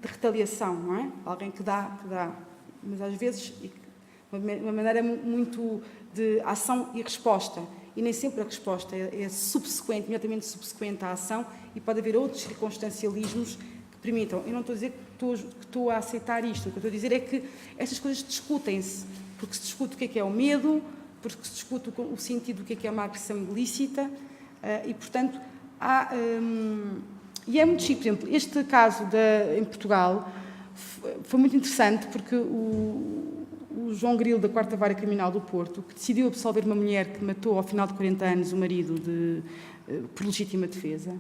retaliação, não é? Alguém que dá, mas às vezes uma maneira muito de ação e resposta. E nem sempre a resposta é subsequente, imediatamente subsequente à ação, e pode haver outros circunstancialismos que permitam. Eu não estou a dizer que estou a aceitar isto, o que eu estou a dizer é que estas coisas discutem-se, porque se discute o que é o medo, porque se discute o sentido do que é uma agressão ilícita, e, portanto, e é muito chique. Por exemplo, este caso em Portugal foi muito interessante, porque o João Grilo, da 4ª Vara Criminal do Porto, que decidiu absolver uma mulher que matou ao final de 40 anos o marido por legítima defesa,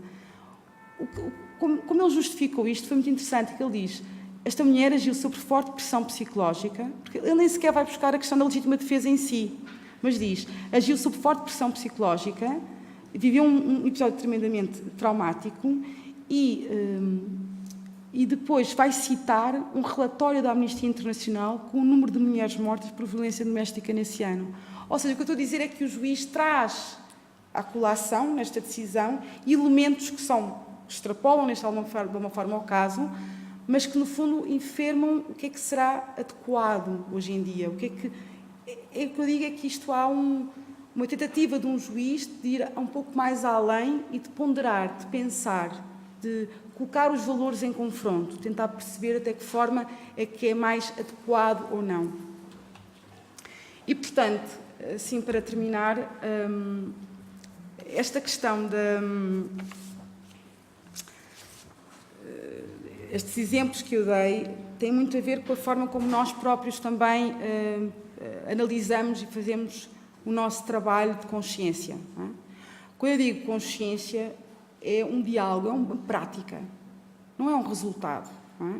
como ele justificou isto, foi muito interessante, que ele diz: esta mulher agiu sob forte pressão psicológica, porque ele nem sequer vai buscar a questão da legítima defesa em si, mas diz, agiu sob forte pressão psicológica, viveu um episódio tremendamente traumático e depois vai citar um relatório da Amnistia Internacional com o número de mulheres mortas por violência doméstica nesse ano. Ou seja, o que eu estou a dizer é que o juiz traz à colação, nesta decisão, elementos que extrapolam de uma forma ao caso, mas que, no fundo, enfermam o que é que será adequado hoje em dia. O que eu digo é que isto há uma tentativa de um juiz de ir um pouco mais além e de ponderar, de pensar, de colocar os valores em confronto, tentar perceber até que forma é que é mais adequado ou não. E, portanto, assim para terminar, esta questão estes exemplos que eu dei têm muito a ver com a forma como nós próprios também analisamos e fazemos o nosso trabalho de consciência. Não é? Quando eu digo consciência, é um diálogo, é uma prática, não é um resultado,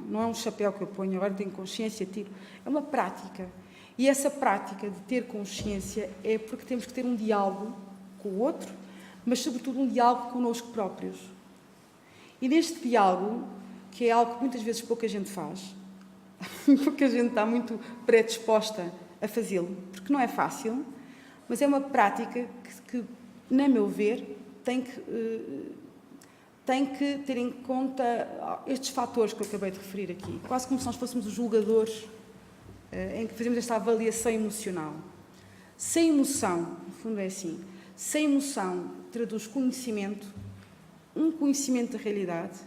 não é um chapéu que eu ponho, agora tenho consciência, tiro, é uma prática. E essa prática de ter consciência é porque temos que ter um diálogo com o outro, mas sobretudo um diálogo connosco próprios. E neste diálogo, que é algo que muitas vezes pouca gente faz, pouca gente está muito predisposta a fazê-lo, porque não é fácil, mas é uma prática que na meu ver, tem que ter em conta estes fatores que eu acabei de referir aqui, quase como se nós fôssemos os julgadores em que fazemos esta avaliação emocional. Sem emoção, no fundo é assim, sem emoção traduz conhecimento, um conhecimento da realidade,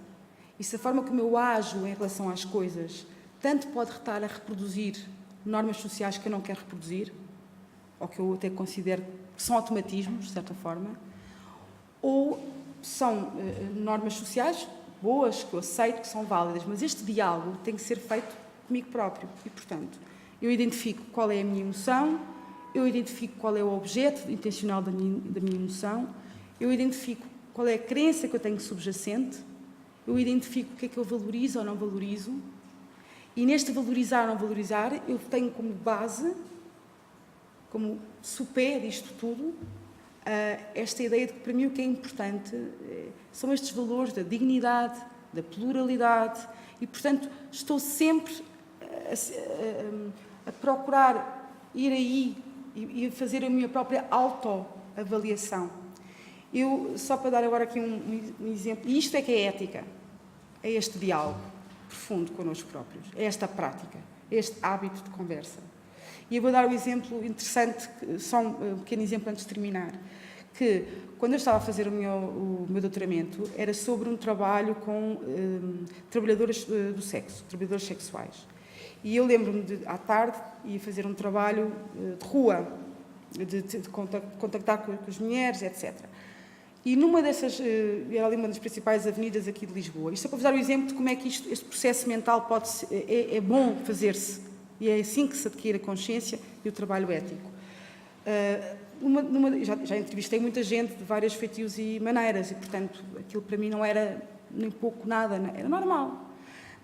e se a forma como eu ajo em relação às coisas tanto pode estar a reproduzir normas sociais que eu não quero reproduzir, ou que eu até considero que são automatismos, de certa forma, ou são normas sociais boas, que eu aceito, que são válidas, mas este diálogo tem que ser feito comigo próprio. E, portanto, eu identifico qual é a minha emoção, eu identifico qual é o objeto intencional da minha emoção, eu identifico qual é a crença que eu tenho subjacente, eu identifico o que é que eu valorizo ou não valorizo, e neste valorizar ou não valorizar, eu tenho como base, como supé disto tudo, esta ideia de que para mim o que é importante são estes valores da dignidade, da pluralidade, e, portanto, estou sempre a procurar ir aí e fazer a minha própria autoavaliação. Eu, só para dar agora aqui um exemplo, e isto é que é ética, é este diálogo profundo connosco próprios, é esta prática, é este hábito de conversa. E eu vou dar um exemplo interessante, só um pequeno exemplo antes de terminar, que quando eu estava a fazer o meu doutoramento, era sobre um trabalho com trabalhadoras do sexo, trabalhadoras sexuais. E eu lembro-me de, à tarde, ia fazer um trabalho de rua, de contactar com as mulheres, etc. E numa dessas, era ali uma das principais avenidas aqui de Lisboa. Isto é para vos dar o exemplo de como é que este processo mental pode ser, é bom fazer-se. E é assim que se adquire a consciência e o trabalho ético. Já entrevistei muita gente de vários feitios e maneiras, e, portanto, aquilo para mim não era nem pouco nada, era normal.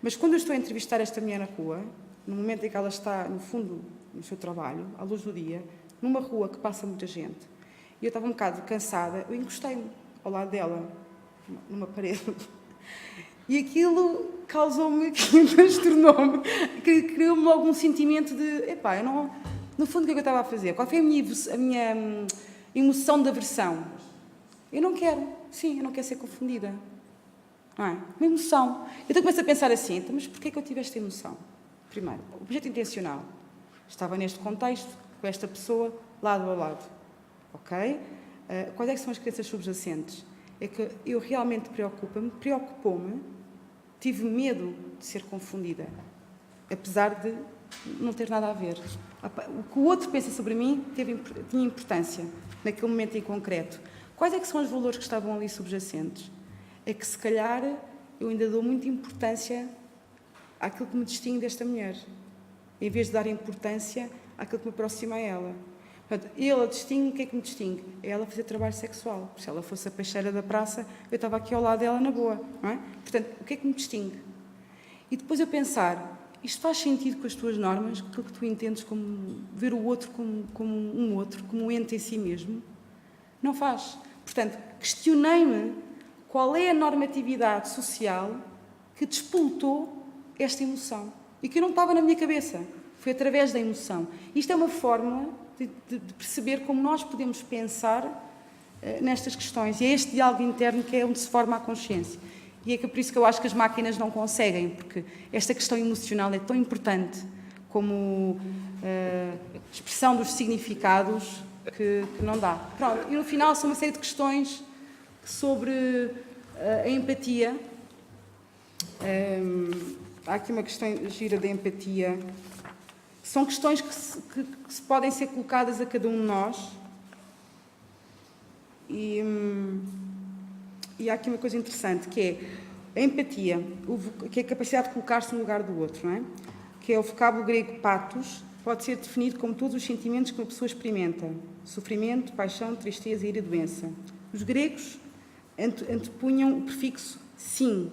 Mas quando eu estou a entrevistar esta mulher na rua, no momento em que ela está, no fundo, no seu trabalho, à luz do dia, numa rua que passa muita gente, e eu estava um bocado cansada, eu encostei-me ao lado dela, numa parede. E aquilo causou-me, transtornou-me, criou-me logo um sentimento de, epá, eu não... No fundo, o que é que eu estava a fazer? Qual foi a minha emoção de aversão? Eu não quero, sim, eu não quero ser confundida. Não é? Uma emoção. Então começo a pensar assim, então, mas porquê que eu tive esta emoção? Primeiro, o objeto intencional. Estava neste contexto, com esta pessoa, lado a lado. Ok? Quais é que são as crenças subjacentes? É que eu realmente preocupou-me, tive medo de ser confundida, apesar de não ter nada a ver. O que o outro pensa sobre mim tinha importância naquele momento em concreto. Quais é que são os valores que estavam ali subjacentes? É que, se calhar, eu ainda dou muita importância àquilo que me distingue desta mulher, em vez de dar importância àquilo que me aproxima a ela. Portanto, ela distingue, o que é que me distingue? É ela fazer trabalho sexual. Se ela fosse a peixeira da praça, eu estava aqui ao lado dela na boa. Não é? Portanto, o que é que me distingue? E depois eu pensar, isto faz sentido com as tuas normas, com aquilo que tu entendes como ver o outro como um outro, como um ente em si mesmo? Não faz. Portanto, questionei-me qual é a normatividade social que despoltou esta emoção e que não estava na minha cabeça. Foi através da emoção. Isto é uma fórmula de perceber como nós podemos pensar nestas questões. E é este diálogo interno que é onde se forma a consciência. E é por isso que eu acho que as máquinas não conseguem, porque esta questão emocional é tão importante como a expressão dos significados, que não dá. Pronto, e no final são uma série de questões sobre a empatia. Há aqui uma questão gira da empatia. São questões que podem ser colocadas a cada um de nós. E há aqui uma coisa interessante, que é a empatia, que é a capacidade de colocar-se no lugar do outro, não é? Que é o vocábulo grego pathos, pode ser definido como todos os sentimentos que uma pessoa experimenta: sofrimento, paixão, tristeza, ira e doença. Os gregos antepunham o prefixo sim,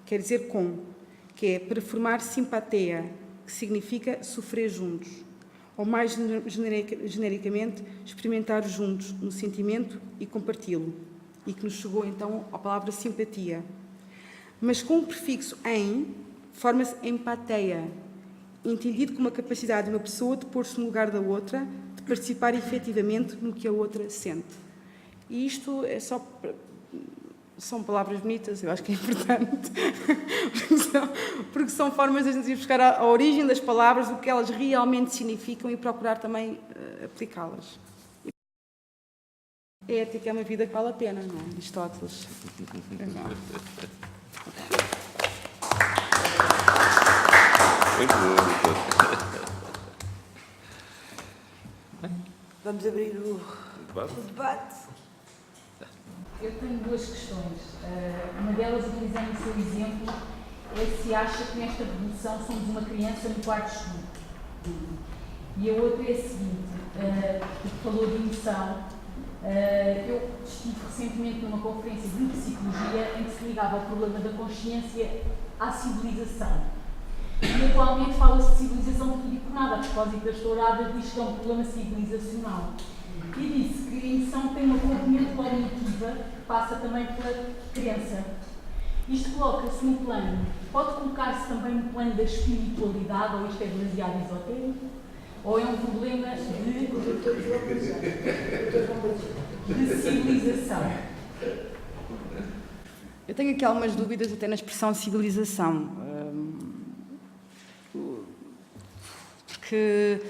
quer dizer com, que é para formar simpatia, que significa sofrer juntos, ou mais genericamente, experimentar juntos no sentimento e comparti-lo, e que nos chegou então à palavra simpatia. Mas com o prefixo em, forma-se empatia, entendido como a capacidade de uma pessoa de pôr-se no lugar da outra, de participar efetivamente no que a outra sente. E isto é só... São palavras bonitas, eu acho que é importante, porque são formas de a gente ir buscar a origem das palavras, o que elas realmente significam e procurar também aplicá-las. A ética é uma vida que vale a pena, não é? Aristóteles. Muito bom. Vamos abrir o debate. Eu tenho duas questões. Uma delas, utilizando o seu exemplo, é se acha que nesta revolução somos uma criança no quarto escuro. E a outra é a seguinte, porque falou de emoção. Eu estive recentemente numa conferência de psicologia em que se ligava o problema da consciência à civilização. E atualmente fala-se de civilização de tudo e por nada, a propósito das touradas, diz que é um problema civilizacional. E disse que a emoção tem uma componente cognitiva que passa também pela crença. Isto coloca-se no plano, pode colocar-se também no plano da espiritualidade, ou isto é demasiado esotérico, ou é um problema de civilização. Eu tenho aqui algumas dúvidas até na expressão civilização, porque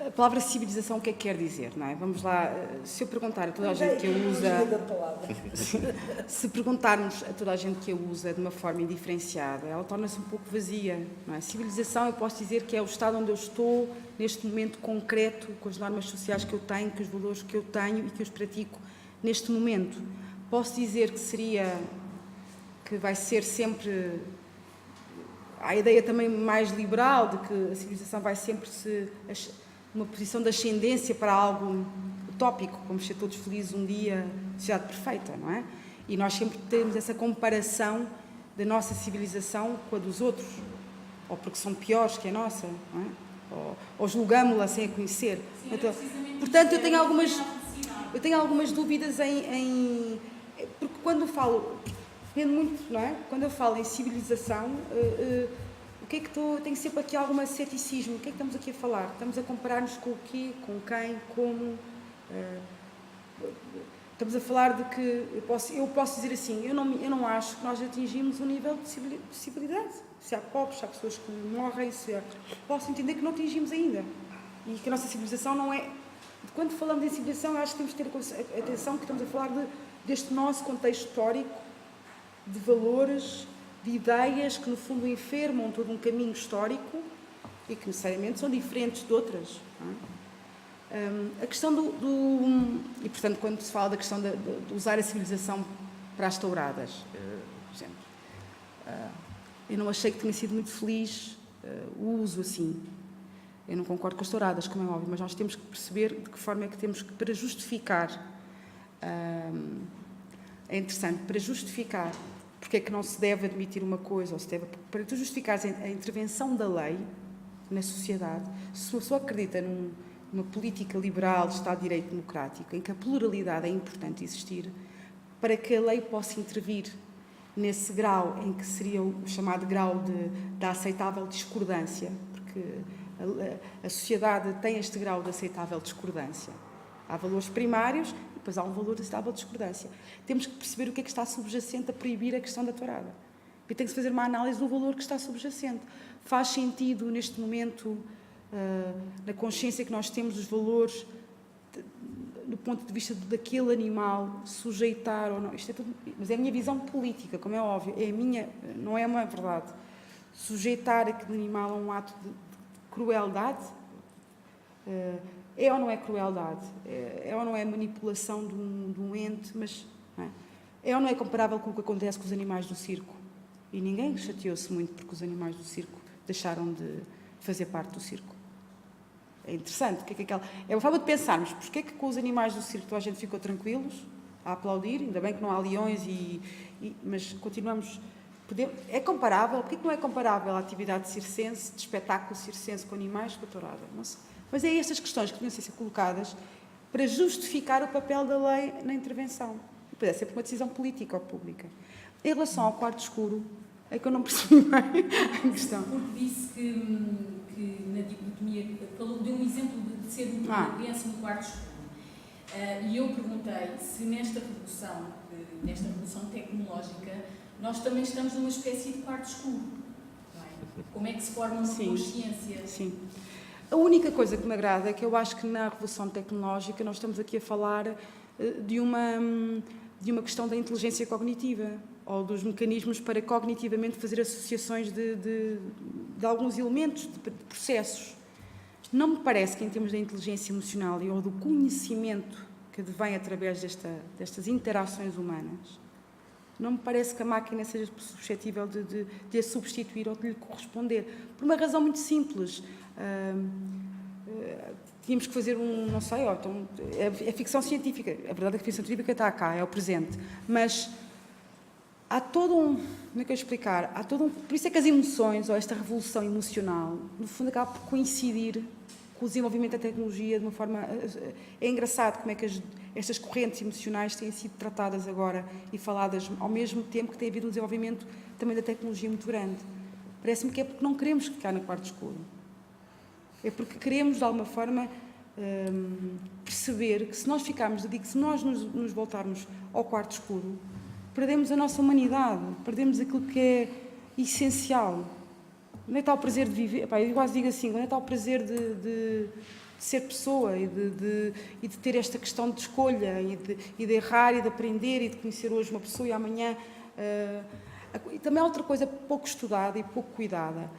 a palavra civilização o que é que quer dizer, não é? Vamos lá, se eu perguntar a toda a gente que a usa, se perguntarmos a toda a gente que a usa de uma forma indiferenciada, ela torna-se um pouco vazia, não é? Civilização, eu posso dizer que é o estado onde eu estou neste momento concreto, com as normas sociais que eu tenho, com os valores que eu tenho e que os pratico neste momento. Posso dizer que seria, que vai ser sempre... Há a ideia também mais liberal de que a civilização vai sempre uma posição de ascendência para algo utópico, como ser todos felizes um dia, sociedade perfeita, não é? E nós sempre temos essa comparação da nossa civilização com a dos outros, ou porque são piores que a nossa, não é? Ou julgamos-la sem a conhecer. Sim, então, portanto, eu tenho algumas dúvidas porque quando eu falo, depende muito, não é? Quando eu falo em civilização, o que é que tenho sempre aqui algum ceticismo. O que é que estamos aqui a falar? Estamos a comparar-nos com o quê? Com quem? Como? Estamos a falar de que eu posso dizer assim, eu não acho que nós atingimos um nível de civilidade. Se há pobres, se há pessoas que morrem, posso entender que não atingimos ainda. E que a nossa civilização não é... Quando falamos em civilização, acho que temos que ter atenção que estamos a falar deste nosso contexto histórico, de valores, de ideias que no fundo enfermam todo um caminho histórico e que necessariamente são diferentes de outras. Não é? A questão e portanto quando se fala da questão de usar a civilização para as touradas, por exemplo, eu não achei que tenha sido muito feliz o uso assim. Eu não concordo com as touradas, como é óbvio, mas nós temos que perceber de que forma é que temos que, para justificar, é interessante, para justificar porque é que não se deve admitir uma coisa, ou se deve, para tu justificares a intervenção da lei na sociedade, se uma pessoa acredita numa política liberal de Estado de Direito democrático, em que a pluralidade é importante existir, para que a lei possa intervir nesse grau em que seria o chamado grau da aceitável discordância, porque a sociedade tem este grau de aceitável discordância. Há valores primários, depois há um valor de aceitável discordância. Temos que perceber o que é que está subjacente a proibir a questão da tourada. E tem que se fazer uma análise do valor que está subjacente. Faz sentido, neste momento, na consciência que nós temos dos valores do ponto de vista daquele animal sujeitar ou não. Isto é tudo, mas é a minha visão política, como é óbvio, é a minha, não é uma verdade. Sujeitar aquele animal a um ato de crueldade, é ou não é crueldade? É ou não é manipulação de um ente? Mas não é ou não é comparável com o que acontece com os animais do circo? E ninguém chateou-se muito porque os animais do circo deixaram de fazer parte do circo. É interessante. É uma forma de pensarmos. Porquê é que com os animais do circo toda a gente ficou tranquilos, a aplaudir? Ainda bem que não há leões, mas continuamos... É comparável? Porquê que não é comparável a atividade circense, de espetáculo circense com animais, com a tourada? Não sei. Mas é estas questões que deviam ser colocadas para justificar o papel da lei na intervenção. E é sempre uma decisão política ou pública. Em relação ao quarto escuro, é que eu não percebi bem a questão. Porque disse que na dicotomia, deu um exemplo de ser uma criança no quarto escuro. E eu perguntei se nesta revolução tecnológica, nós também estamos numa espécie de quarto escuro. Não é? Como é que se forma uma consciência? Sim. A única coisa que me agrada é que eu acho que na revolução tecnológica nós estamos aqui a falar de uma questão da inteligência cognitiva ou dos mecanismos para cognitivamente fazer associações de alguns elementos, de processos. Não me parece que em termos da inteligência emocional ou do conhecimento que advém através destas interações humanas, não me parece que a máquina seja suscetível de a substituir ou de lhe corresponder. Por uma razão muito simples. Tínhamos que fazer não sei, então, é ficção científica. A verdade é que a ficção científica está cá, é o presente. Mas há todo como é que eu explicar? Por isso é que as emoções, ou esta revolução emocional, no fundo acaba por coincidir com o desenvolvimento da tecnologia de uma forma... É engraçado como é que estas correntes emocionais têm sido tratadas agora e faladas ao mesmo tempo que tem havido um desenvolvimento também da tecnologia muito grande. Parece-me que é porque não queremos ficar no quarto escuro. É porque queremos, de alguma forma, perceber que se nós nos voltarmos ao quarto escuro, perdemos a nossa humanidade, perdemos aquilo que é essencial. Onde é que está o prazer de viver? Eu quase digo assim, onde é que está o prazer de ser pessoa e de ter esta questão de escolha e de errar e de aprender e de conhecer hoje uma pessoa e amanhã... E também há outra coisa pouco estudada e pouco cuidada.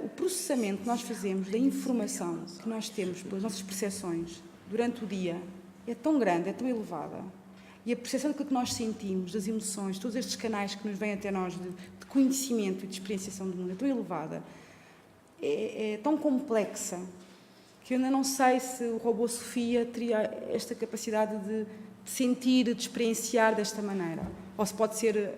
O processamento que nós fazemos da informação que nós temos pelas nossas percepções durante o dia é tão grande, é tão elevada. E a percepção daquilo que nós sentimos, das emoções, todos estes canais que nos vêm até nós de conhecimento e de experienciação do mundo é tão elevada, é tão complexa, que eu ainda não sei se o robô Sofia teria esta capacidade de sentir, de experienciar desta maneira. Ou se pode ser...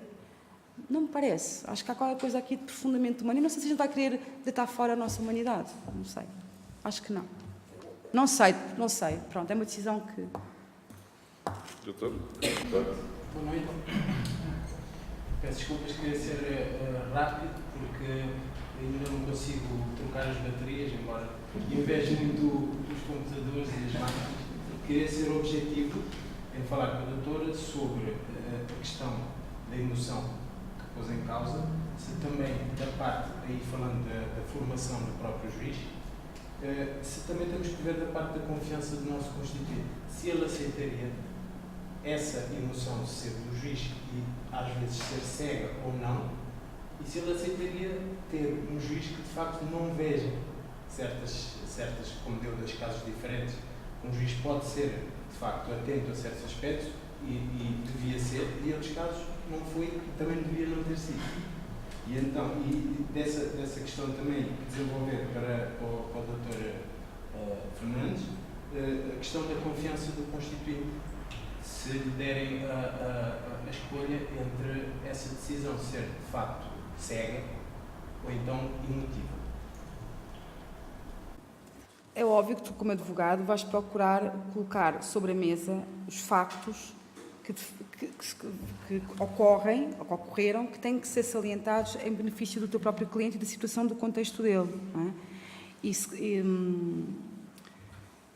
Não me parece. Acho que há qualquer coisa aqui de profundamente humano. E não sei se a gente vai querer deitar fora a nossa humanidade. Não sei. Acho que não. Não sei. Pronto, é uma decisão que... Doutor? Boa noite. Peço desculpas, queria ser rápido, porque ainda não consigo trocar as baterias, embora invejo muito os computadores e as máquinas. Queria ser objetivo em falar com a doutora sobre a questão da emoção que pôs em causa, se também da parte, aí falando da formação do próprio juiz, se também temos que ver da parte da confiança do nosso constituinte, se ele aceitaria essa emoção de ser do juiz e às vezes ser cega ou não, e se ele aceitaria ter um juiz que de facto não veja certas como deu dois casos diferentes, um juiz pode ser de facto atento a certos aspectos e devia ser, e em outros casos não foi e também devia não ter sido. E então, dessa questão também desenvolver para o Dr. Fernandes, a questão da confiança do Constituinte, se lhe derem a escolha entre essa decisão ser de facto cega ou então emotiva. É óbvio que tu, como advogado, vais procurar colocar sobre a mesa os factos que ocorrem, ou que ocorreram, que têm que ser salientados em benefício do teu próprio cliente e da situação do contexto dele. Não é?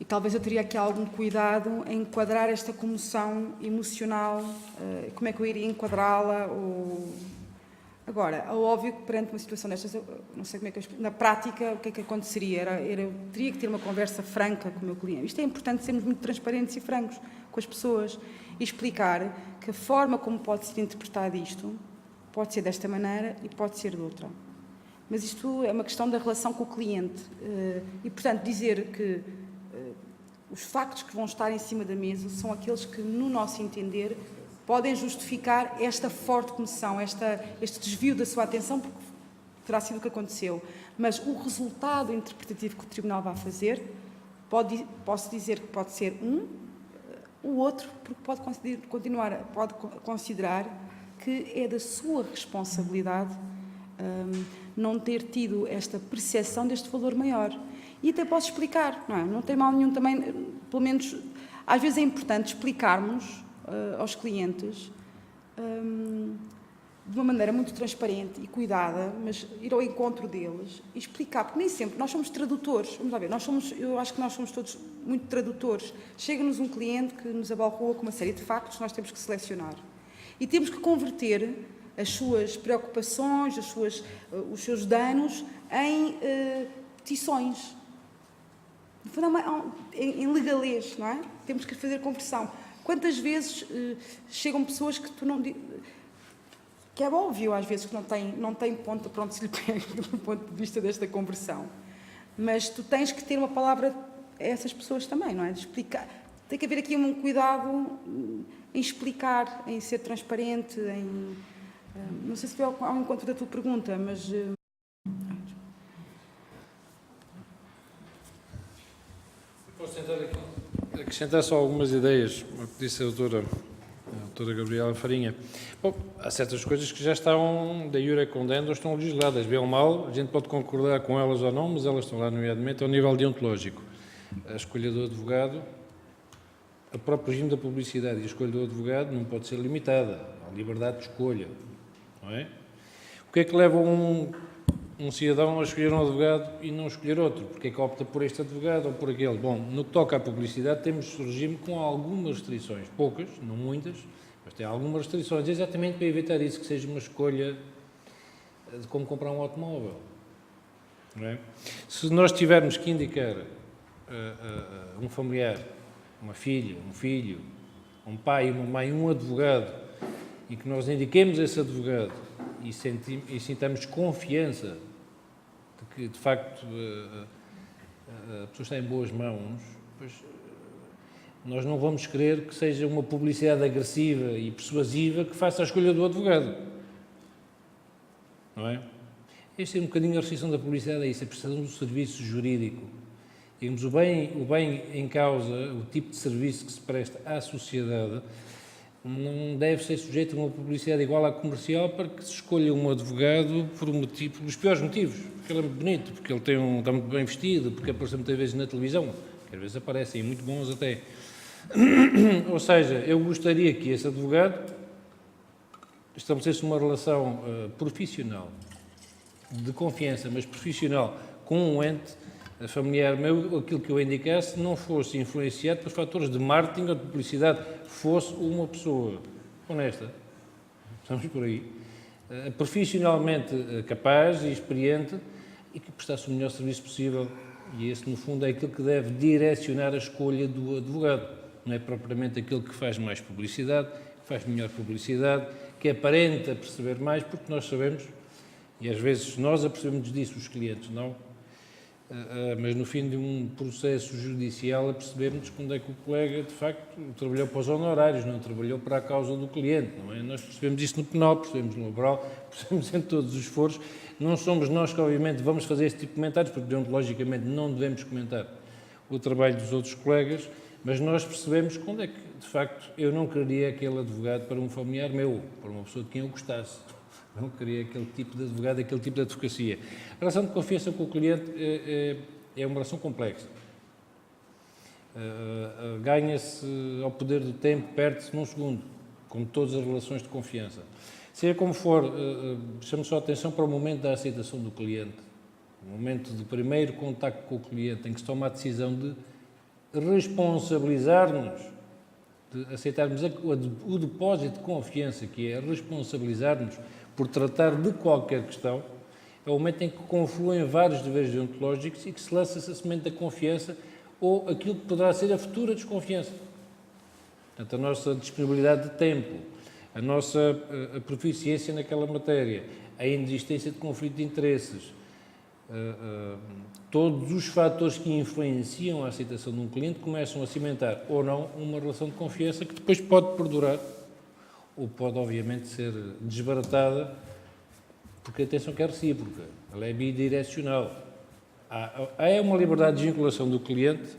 E talvez eu teria aqui algum cuidado em enquadrar esta comoção emocional, como é que eu iria enquadrá-la, ou Agora, é óbvio que perante uma situação destas, eu não sei como é que eu explico, na prática, o que é que aconteceria? Eu teria que ter uma conversa franca com o meu cliente. Isto é importante, sermos muito transparentes e francos com as pessoas e explicar que a forma como pode ser interpretado isto pode ser desta maneira e pode ser de outra. Mas isto é uma questão da relação com o cliente. E, portanto, dizer que os factos que vão estar em cima da mesa são aqueles que, no nosso entender, podem justificar esta forte comoção, este desvio da sua atenção, porque terá sido o que aconteceu. Mas o resultado interpretativo que o Tribunal vai fazer, posso dizer que pode ser o outro, porque pode considerar que é da sua responsabilidade não ter tido esta percepção deste valor maior. E até posso explicar, não é? Não tem mal nenhum também, pelo menos, às vezes é importante explicarmos aos clientes de uma maneira muito transparente e cuidada, mas ir ao encontro deles e explicar, porque nem sempre, nós somos tradutores, vamos lá ver, eu acho que nós somos todos muito tradutores. Chega-nos um cliente que nos abalroa com uma série de factos, nós temos que selecionar. E temos que converter as suas preocupações, os seus danos em petições. Em legalês, não é? Temos que fazer conversão. Quantas vezes chegam pessoas que tu não... Que é óbvio, às vezes, que não tem ponto, pronto, se lhe pega do ponto de vista desta conversão. Mas tu tens que ter uma palavra a essas pessoas também, não é? De explicar. Tem que haver aqui um cuidado em explicar, em ser transparente, em... não sei se foi ao encontro da tua pergunta, mas... Posso tentar aqui acrescentar só algumas ideias, o que disse a doutora Gabriela Farinha. Bom, há certas coisas que já estão da iure condendo ou estão legisladas. Bem ou mal, a gente pode concordar com elas ou não, mas elas estão lá, nomeadamente, ao nível deontológico. A escolha do advogado, o próprio regime da publicidade e a escolha do advogado não pode ser limitada à liberdade de escolha, não é? O que é que leva um cidadão a escolher um advogado e não escolher outro? Porque é que opta por este advogado ou por aquele? Bom, no que toca à publicidade, temos o regime com algumas restrições, poucas, não muitas, mas tem algumas restrições, exatamente para evitar isso, que seja uma escolha de como comprar um automóvel. Não é? Se nós tivermos que indicar um familiar, uma filha, um filho, um pai e uma mãe, um advogado, e que nós indiquemos esse advogado e sintamos confiança de que, de facto, a pessoa está em boas mãos, pois nós não vamos querer que seja uma publicidade agressiva e persuasiva que faça a escolha do advogado. Não é? Este é um bocadinho a restrição da publicidade, é isso, a prestação do serviço jurídico. Digamos, o bem em causa, o tipo de serviço que se presta à sociedade, não deve ser sujeito a uma publicidade igual à comercial para que se escolha um advogado pelos piores motivos. Porque ele é muito bonito, porque ele está muito bem vestido, porque aparece muitas vezes na televisão, que às vezes aparecem, muito bons até. Ou seja, eu gostaria que esse advogado estabelecesse uma relação profissional, de confiança, mas profissional, com um ente familiar meu, aquilo que eu indicasse não fosse influenciado por fatores de marketing ou de publicidade, fosse uma pessoa honesta, estamos por aí, profissionalmente capaz e experiente e que prestasse o melhor serviço possível, e esse, no fundo, é aquilo que deve direcionar a escolha do advogado, não é propriamente aquele que faz mais publicidade, que faz melhor publicidade, que aparenta perceber mais, porque nós sabemos, e às vezes nós apercebemos disso, os clientes não, mas no fim de um processo judicial apercebemos quando é que o colega, de facto, trabalhou para os honorários, não trabalhou para a causa do cliente, não é? Nós percebemos isso no penal, percebemos no laboral, percebemos em todos os foros. Não somos nós que, obviamente, vamos fazer este tipo de comentários, porque, deontologicamente, não devemos comentar o trabalho dos outros colegas, mas nós percebemos quando é que, de facto, eu não queria aquele advogado para um familiar meu, para uma pessoa de quem eu gostasse. Não queria aquele tipo de advogado, aquele tipo de advocacia. A relação de confiança com o cliente é uma relação complexa. Ganha-se ao poder do tempo, perde-se num segundo, como todas as relações de confiança. Seja como for, chamo só a atenção para o momento da aceitação do cliente, o momento de primeiro contacto com o cliente, em que se toma a decisão de responsabilizar-nos, de aceitarmos o depósito de confiança, que é responsabilizar-nos por tratar de qualquer questão, é o momento em que confluem vários deveres deontológicos e que se lança essa semente da confiança ou aquilo que poderá ser a futura desconfiança. Portanto, a nossa disponibilidade de tempo, a nossa proficiência naquela matéria, a inexistência de conflito de interesses, todos os fatores que influenciam a aceitação de um cliente começam a cimentar ou não uma relação de confiança que depois pode perdurar ou pode, obviamente, ser desbaratada porque a atenção que é recíproca, ela é bidirecional. Há uma liberdade de vinculação do cliente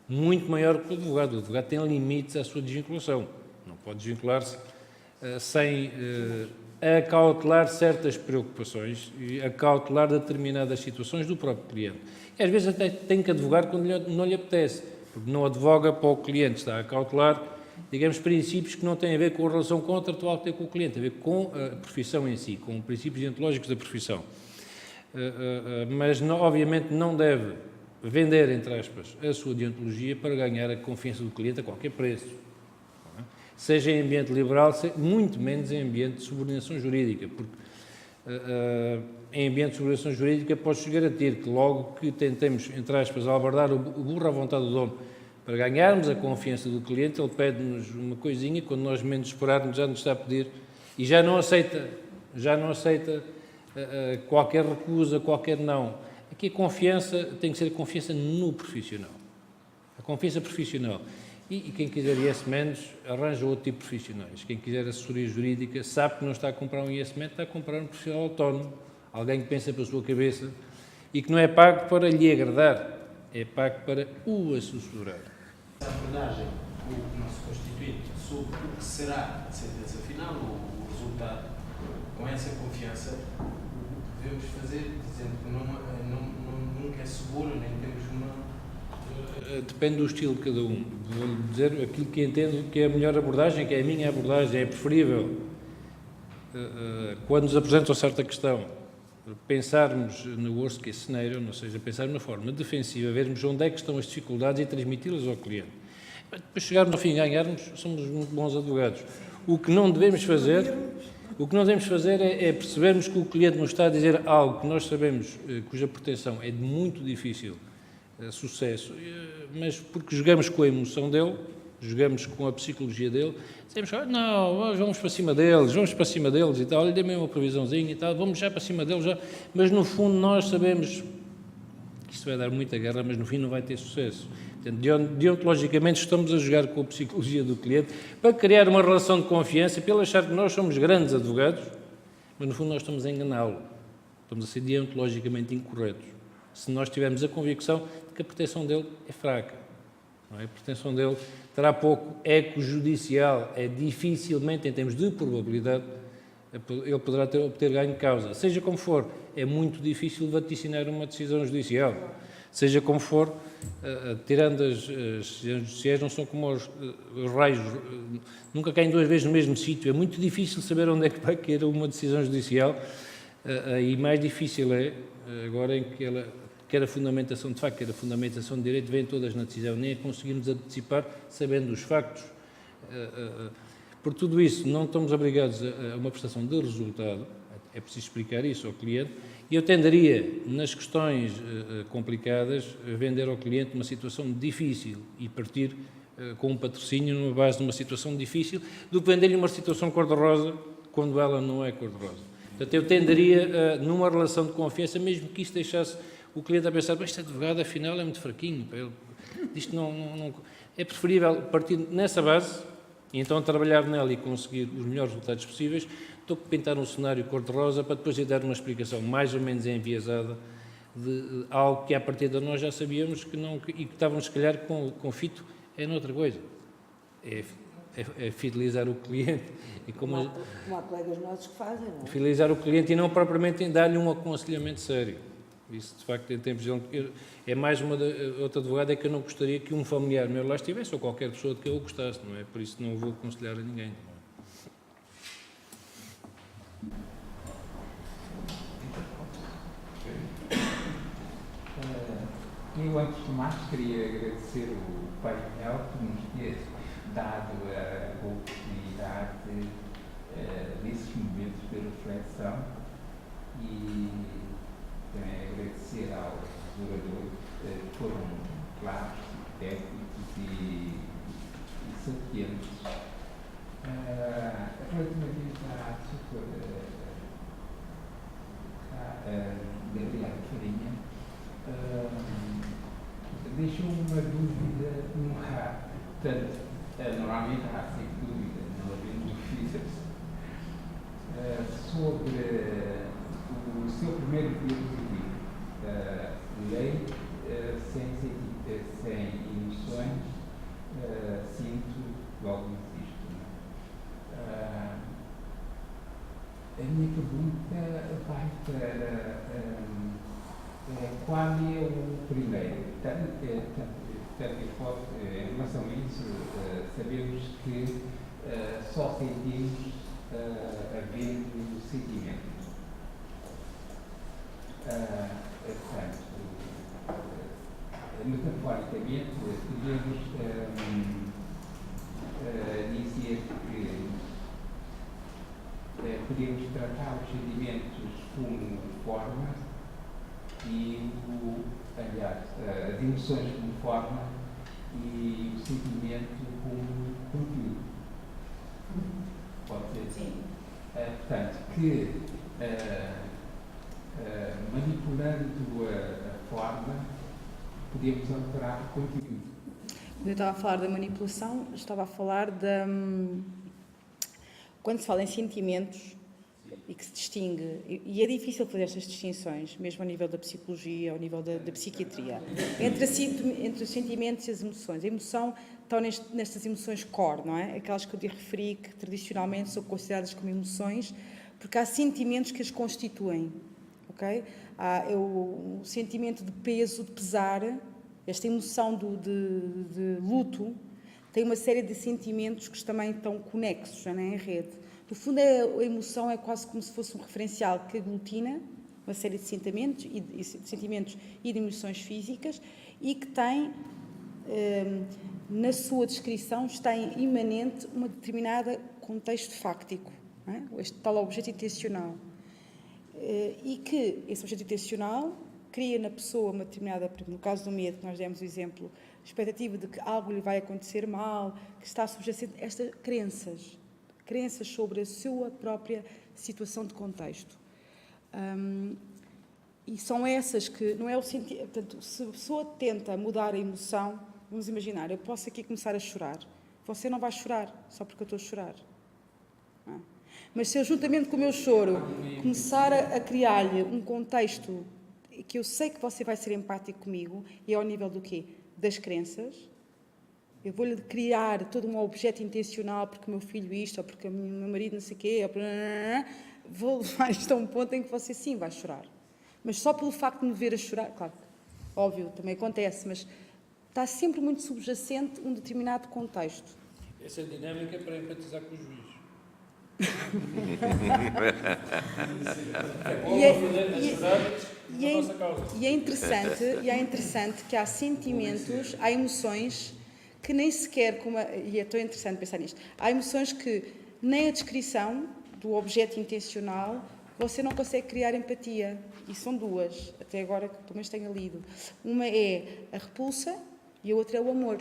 muito maior que o advogado. O advogado tem limites à sua desvinculação. Não pode desvincular-se sem acautelar certas preocupações e acautelar determinadas situações do próprio cliente. E às vezes até tem que advogar quando não lhe apetece, porque não advoga para o cliente, está a acautelar, digamos, princípios que não têm a ver com a relação contratual que tem com o cliente, tem a ver com a profissão em si, com princípios deontológicos da profissão. Mas, obviamente, não deve vender, entre aspas, a sua deontologia para ganhar a confiança do cliente a qualquer preço. Seja em ambiente liberal, muito menos em ambiente de subordinação jurídica, porque em ambiente de subordinação jurídica posso garantir que logo que tentemos, entre aspas, albardar o burro à vontade do dono para ganharmos a confiança do cliente, ele pede-nos uma coisinha, quando nós menos esperarmos já nos está a pedir e já não aceita qualquer recusa, qualquer não. Aqui a confiança tem que ser a confiança no profissional. A confiança profissional. E quem quiser IS-Menos, arranja outro tipo de profissionais. Quem quiser assessoria jurídica, sabe que não está a comprar um IS-Menos, está a comprar um profissional autónomo, alguém que pensa pela sua cabeça e que não é pago para lhe agradar, é pago para o assessorar. A abordagem do nosso Constituinte sobre o que será a sentença final, o resultado, com essa confiança, o que devemos fazer, dizendo que nunca é seguro, nem temos uma... Depende do estilo de cada um. Vou dizer aquilo que entendo que é a melhor abordagem, que é a minha abordagem, é preferível, quando nos apresentam certa questão, pensarmos no worst case scenario, ou seja, pensar de uma forma defensiva, vermos onde é que estão as dificuldades e transmiti-las ao cliente. Depois chegarmos ao fim e ganharmos, somos muito bons advogados. O que não devemos fazer é percebermos que o cliente nos está a dizer algo que nós sabemos cuja proteção é de muito difícil sucesso, mas porque jogamos com a emoção dele, jogamos com a psicologia dele, dizemos, não, vamos para cima deles e tal, lhe dê-me uma previsãozinha e tal, vamos já para cima deles, já. Mas no fundo nós sabemos que isto vai dar muita guerra, mas no fim não vai ter sucesso. Portanto, deontologicamente estamos a jogar com a psicologia do cliente para criar uma relação de confiança, para ele achar que nós somos grandes advogados, mas no fundo nós estamos a enganá-lo, estamos a ser deontologicamente incorretos. Se nós tivermos a convicção de que a proteção dele é fraca, não é? A proteção dele terá pouco eco judicial, é dificilmente, em termos de probabilidade, ele poderá obter ganho de causa. Seja como for, é muito difícil vaticinar uma decisão judicial. Seja como for, tirando as decisões judiciais, não são como os raios, nunca caem duas vezes no mesmo sítio. É muito difícil saber onde é que vai cair uma decisão judicial e mais difícil é, agora em que ela quer a fundamentação de facto, quer a fundamentação de direito, vêm todas na decisão, nem a conseguimos antecipar sabendo os factos. Por tudo isso, não estamos obrigados a uma prestação de resultado, é preciso explicar isso ao cliente, e eu tenderia, nas questões complicadas, a vender ao cliente uma situação difícil e partir com um patrocínio numa base de uma situação difícil, do que vender-lhe uma situação cor-de-rosa quando ela não é cor-de-rosa. Portanto, eu tenderia, numa relação de confiança, mesmo que isso deixasse o cliente a pensar, este advogado, afinal, é muito fraquinho, isto não... É preferível partir nessa base, e então trabalhar nela e conseguir os melhores resultados possíveis, do que pintar um cenário cor-de-rosa para depois lhe dar uma explicação mais ou menos enviesada de algo que, à partida, nós já sabíamos que não, e que estávamos, se calhar, com conflito, é noutra coisa. É fidelizar o cliente. E como há colegas nossos que fazem, não é? Fidelizar o cliente e não propriamente dar-lhe um aconselhamento sério. Isso, de facto, em tempos de... É mais outra advogada é que eu não gostaria que um familiar meu lá estivesse, ou qualquer pessoa de que eu gostasse, não é? Por isso não vou aconselhar a ninguém. Eu, antes de mais, queria agradecer o painel que nos ter dado a oportunidade nesses momentos de reflexão e também agradecer aos oradores que foram claros, técnicos e sapientes. Relativamente à doutora Gabriela Farinha, deixou-me uma dúvida no ar. Portanto, normalmente há sempre dúvida, não havendo dúvidas, sobre o seu primeiro livro, Lei sem emoções, sinto, logo existo. A minha pergunta vai para qual é o primeiro? Em relação a isso, sabemos que só sentimos havendo sentimento. Portanto, metaforicamente, podemos dizer que podemos tratar os sentimentos como forma e, aliás, as emoções como forma e o sentimento como conteúdo. Pode ser? Sim. Portanto, que manipulando a forma, podemos alterar o conteúdo. Quando eu estava a falar da manipulação, estava a falar da... Quando se fala em sentimentos e que se distingue, e é difícil fazer estas distinções, mesmo ao nível da psicologia, ao nível da psiquiatria, entre os sentimentos e as emoções. A emoção estão nestas emoções core, não é? Aquelas que eu te referi, que tradicionalmente são consideradas como emoções, porque há sentimentos que as constituem, ok? Há o sentimento de peso, de pesar, esta emoção de luto, tem uma série de sentimentos que também estão conexos, já não é em rede. No fundo, a emoção é quase como se fosse um referencial que aglutina uma série de sentimentos e de emoções físicas e que tem, na sua descrição, está imanente uma determinada contexto fáctico, não é? Este tal objeto intencional. E que esse objeto intencional cria na pessoa uma determinada, no caso do medo, que nós demos o exemplo, a expectativa de que algo lhe vai acontecer mal, que está subjacente a estas crenças sobre a sua própria situação de contexto. E são essas que, não é o sentido, portanto, se a pessoa tenta mudar a emoção, vamos imaginar, eu posso aqui começar a chorar, você não vai chorar só porque eu estou a chorar. Não é? Mas se eu, juntamente com o meu choro, começar a criar-lhe um contexto que eu sei que você vai ser empático comigo, e é ao nível do quê? Das crenças. Eu vou-lhe criar todo um objeto intencional porque o meu filho isto, ou porque o meu marido não sei o quê, vou levar isto a um ponto em que você sim vai chorar. Mas só pelo facto de me ver a chorar, claro, óbvio, também acontece, mas está sempre muito subjacente um determinado contexto. Essa dinâmica é para empatizar com o juiz. E é interessante que há sentimentos, há emoções que nem sequer, e é tão interessante pensar nisto, há emoções que nem a descrição do objeto intencional você não consegue criar empatia. E são duas, até agora que pelo menos tenho lido. Uma é a repulsa e a outra é o amor.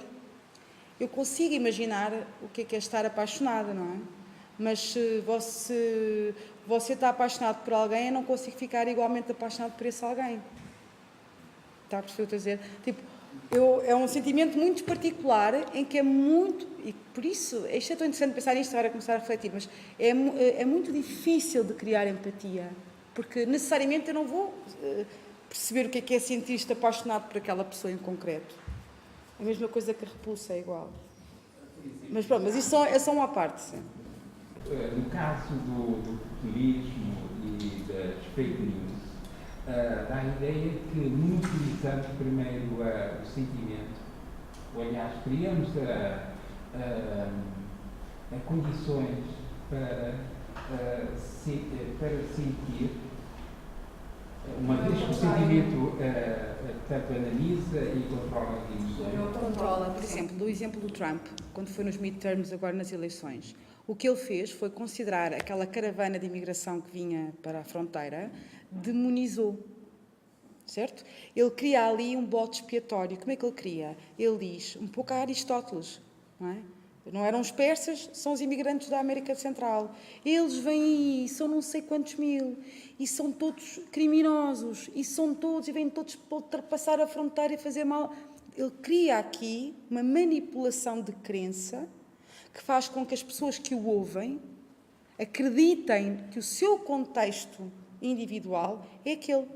Eu consigo imaginar o que é estar apaixonada, não é? Mas se você está apaixonado por alguém, eu não consigo ficar igualmente apaixonado por esse alguém. Está a perceber o que eu estou a dizer? Tipo, é um sentimento muito particular em que é muito... E por isso, isto é tão interessante pensar nisto agora, começar a refletir, mas é muito difícil de criar empatia, porque necessariamente eu não vou perceber o que é sentir-te apaixonado por aquela pessoa em concreto. A mesma coisa que a repulsa, é igual. Mas pronto, mas isso é só uma parte, sim. No caso do populismo e das fake news, dá a ideia que, monopolizando primeiro o sentimento, ou aliás, criamos condições para sentir, uma vez que o sentimento tanto analisa e controla as emoções. Controla, por exemplo, do exemplo do Trump, quando foi nos midterms agora nas eleições. O que ele fez foi considerar aquela caravana de imigração que vinha para a fronteira, demonizou, certo? Ele cria ali um bode expiatório. Como é que ele cria? Ele diz, um pouco a Aristóteles, não é? Não eram os persas, são os imigrantes da América Central. Eles vêm aí, são não sei quantos mil, e são todos criminosos, e vêm todos para ultrapassar a fronteira e fazer mal. Ele cria aqui uma manipulação de crença que faz com que as pessoas que o ouvem acreditem que o seu contexto individual é aquele,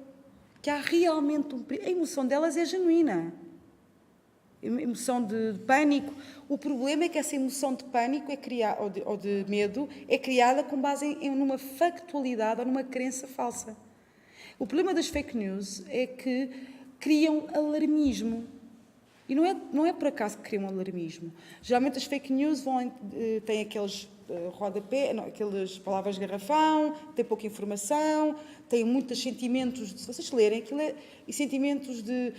que há realmente a emoção delas é genuína. Emoção de pânico. O problema é que essa emoção de pânico ou de medo é criada com base numa factualidade ou numa crença falsa. O problema das fake news é que criam alarmismo. E não é por acaso que criam alarmismo. Geralmente as fake news têm aqueles aquelas palavras garrafão, têm pouca informação, têm muitos sentimentos, se vocês lerem aquilo, e sentimentos de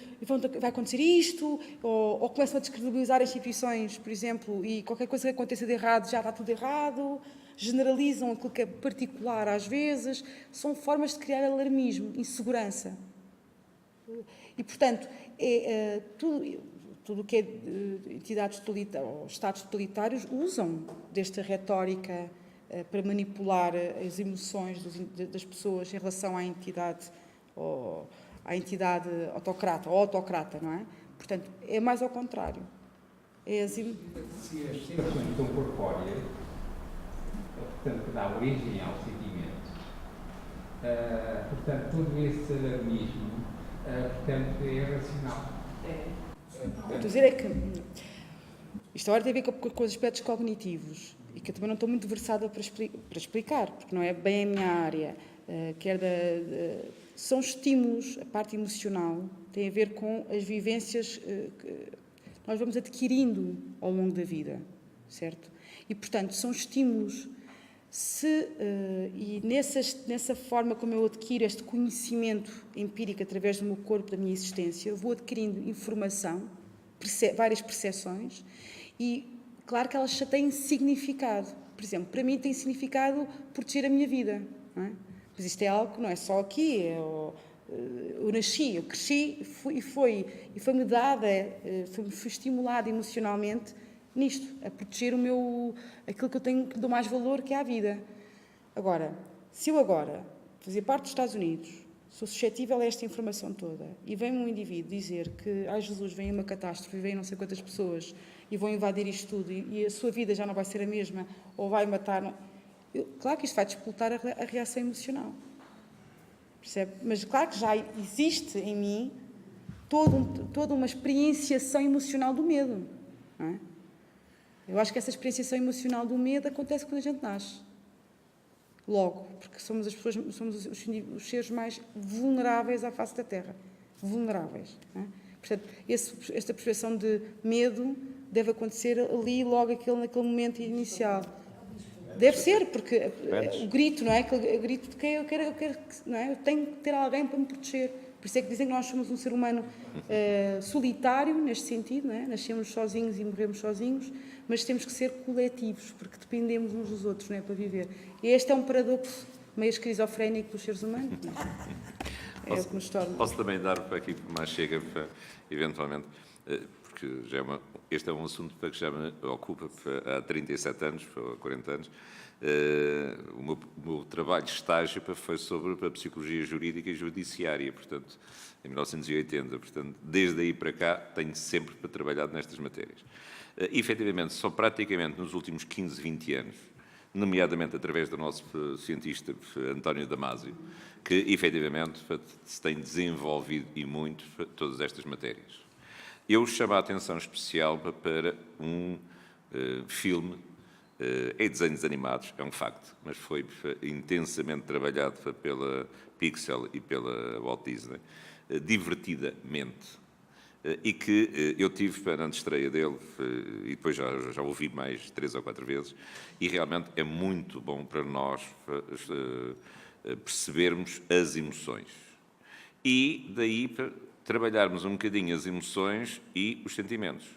vai acontecer isto, ou começam a descredibilizar instituições, por exemplo, e qualquer coisa que aconteça de errado já está tudo errado, generalizam aquilo que é particular às vezes, são formas de criar alarmismo, insegurança. E, portanto, tudo o que é entidades ou Estados totalitários usam desta retórica para manipular as emoções das pessoas em relação à entidade autocrata ou autocrata, não é? Portanto, é mais ao contrário. Se as sensações são corpóreas, portanto, que dá origem ao sentimento, portanto, todo esse alarmismo, portanto, é racional. Estou a dizer é que isto agora tem a ver com os aspectos cognitivos e que eu também não estou muito versada para explicar, porque não é bem a minha área. São estímulos, a parte emocional tem a ver com as vivências que nós vamos adquirindo ao longo da vida, certo? E, portanto, são estímulos. E nessa forma como eu adquiro este conhecimento empírico através do meu corpo, da minha existência, eu vou adquirindo informação, várias percepções, e claro que elas já têm significado. Por exemplo, para mim tem significado proteger a minha vida, não é? Mas isto é algo que não é só aqui, eu nasci, eu cresci e foi-me dada, fui estimulada emocionalmente nisto, a proteger aquilo que eu tenho, que dou mais valor, que é a vida. Agora, se eu agora fazer parte dos Estados Unidos, sou suscetível a esta informação toda, e vem um indivíduo dizer que, Jesus, vem uma catástrofe, vem não sei quantas pessoas, e vão invadir isto tudo, e a sua vida já não vai ser a mesma, ou vai matar... Claro que isto vai disputar a reação emocional. Percebe? Mas claro que já existe em mim toda uma experienciação emocional do medo, não é? Eu acho que essa experienciação emocional do medo acontece quando a gente nasce. Logo, porque somos os seres mais vulneráveis à face da Terra. Vulneráveis. Não é? Portanto, esta percepção de medo deve acontecer ali, logo naquele momento inicial. Deve ser, porque o grito, não é? O grito de que eu quero, não é? Eu tenho que ter alguém para me proteger. Por isso é que dizem que nós somos um ser humano solitário, neste sentido, não é? Nascemos sozinhos e morremos sozinhos, mas temos que ser coletivos, porque dependemos uns dos outros, não é? Para viver. E este é um paradoxo meio esquizofrénico dos seres humanos. Não é? O que nos torna. Posso também dar para aqui mais chega, eventualmente, porque este é um assunto que já me ocupa há 37 anos, ou 40 anos. O meu trabalho de estágio foi sobre a psicologia jurídica e judiciária, portanto, em 1980. Portanto, desde aí para cá, tenho sempre trabalhado nestas matérias. Efetivamente, só praticamente nos últimos 15, 20 anos, nomeadamente através do nosso cientista António Damasio, que efetivamente se tem desenvolvido e muito todas estas matérias. Eu chamo a atenção especial para um filme, é desenhos animados, é um facto, mas foi intensamente trabalhado pela Pixel e pela Walt Disney, divertidamente, e que eu tive para a estreia dele, e depois já ouvi mais 3 ou 4 vezes, e realmente é muito bom para nós percebermos as emoções. E daí para trabalharmos um bocadinho as emoções e os sentimentos.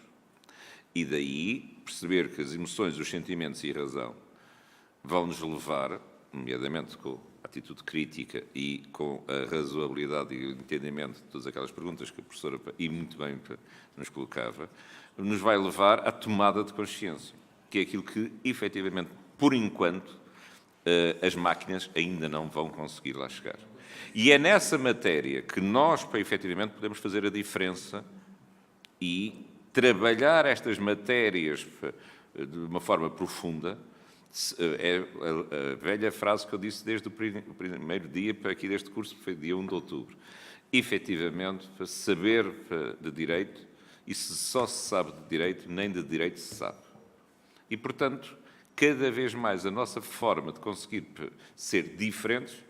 E daí perceber que as emoções, os sentimentos e a razão vão-nos levar, nomeadamente com a atitude crítica e com a razoabilidade e o entendimento de todas aquelas perguntas que a professora, e muito bem, nos colocava, nos vai levar à tomada de consciência, que é aquilo que, efetivamente, por enquanto, as máquinas ainda não vão conseguir lá chegar. E é nessa matéria que nós, efetivamente, podemos fazer a diferença e trabalhar estas matérias de uma forma profunda. É a velha frase que eu disse desde o primeiro dia aqui deste curso, foi dia 1 de outubro. Efetivamente, saber de direito, e se só se sabe de direito, nem de direito se sabe. E, portanto, cada vez mais a nossa forma de conseguir ser diferentes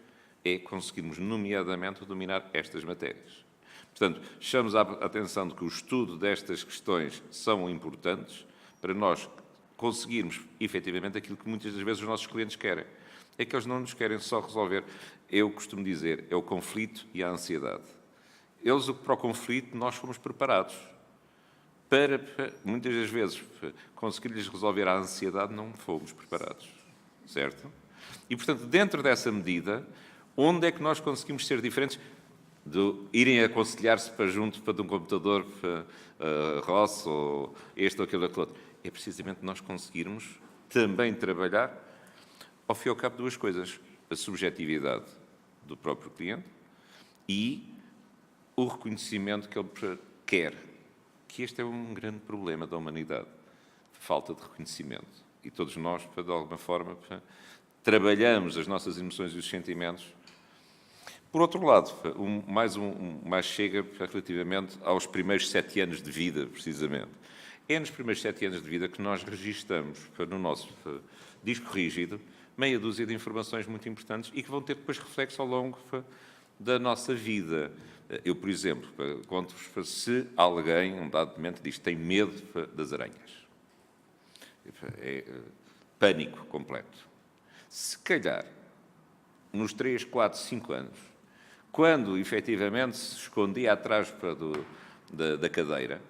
é conseguirmos, nomeadamente, dominar estas matérias. Portanto, chamamos a atenção de que o estudo destas questões são importantes para nós conseguirmos, efetivamente, aquilo que muitas das vezes os nossos clientes querem. É que eles não nos querem só resolver, eu costumo dizer, é o conflito e a ansiedade. Eles, para o conflito, nós fomos preparados. Para, muitas das vezes, conseguir-lhes resolver a ansiedade, não fomos preparados. Certo? E, portanto, dentro dessa medida, onde é que nós conseguimos ser diferentes? De irem aconselhar-se para junto de um computador Ross ou este ou aquele outro. É precisamente nós conseguirmos também trabalhar, ao fim e ao cabo, duas coisas. A subjetividade do próprio cliente e o reconhecimento que ele quer. Que este é um grande problema da humanidade. Falta de reconhecimento. E todos nós, de alguma forma, trabalhamos as nossas emoções e os sentimentos. Por outro lado, mais chega relativamente aos primeiros 7 anos de vida, precisamente. É nos primeiros 7 anos de vida que nós registamos no nosso disco rígido meia dúzia de informações muito importantes e que vão ter depois reflexo ao longo da nossa vida. Eu, por exemplo, conto-vos se alguém, um dado momento, diz que tem medo das aranhas. É pânico completo. Se calhar, nos 3, 4, 5 anos, quando efetivamente se escondia atrás da cadeira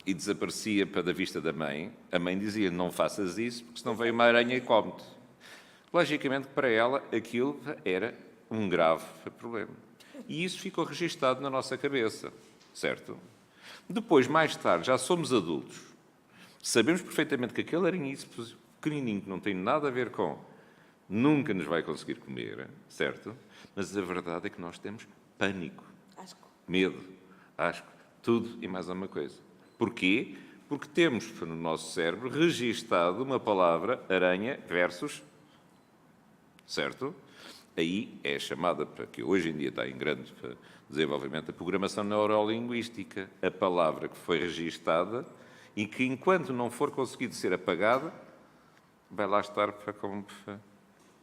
e desaparecia da vista da mãe, a mãe dizia, não faças isso, porque senão veio uma aranha e come-te. Logicamente, para ela, aquilo era um grave problema. E isso ficou registado na nossa cabeça, certo? Depois, mais tarde, já somos adultos, sabemos perfeitamente que aquele aranhiço pequenininho, que não tem nada a ver com nunca nos vai conseguir comer, certo? Mas a verdade é que nós temos pânico, medo, asco, tudo e mais alguma coisa. Porquê? Porque temos no nosso cérebro registado uma palavra aranha versus, certo? Aí é chamada, que hoje em dia está em grande desenvolvimento, a programação neurolinguística. A palavra que foi registada e que, enquanto não for conseguido ser apagada, vai lá estar como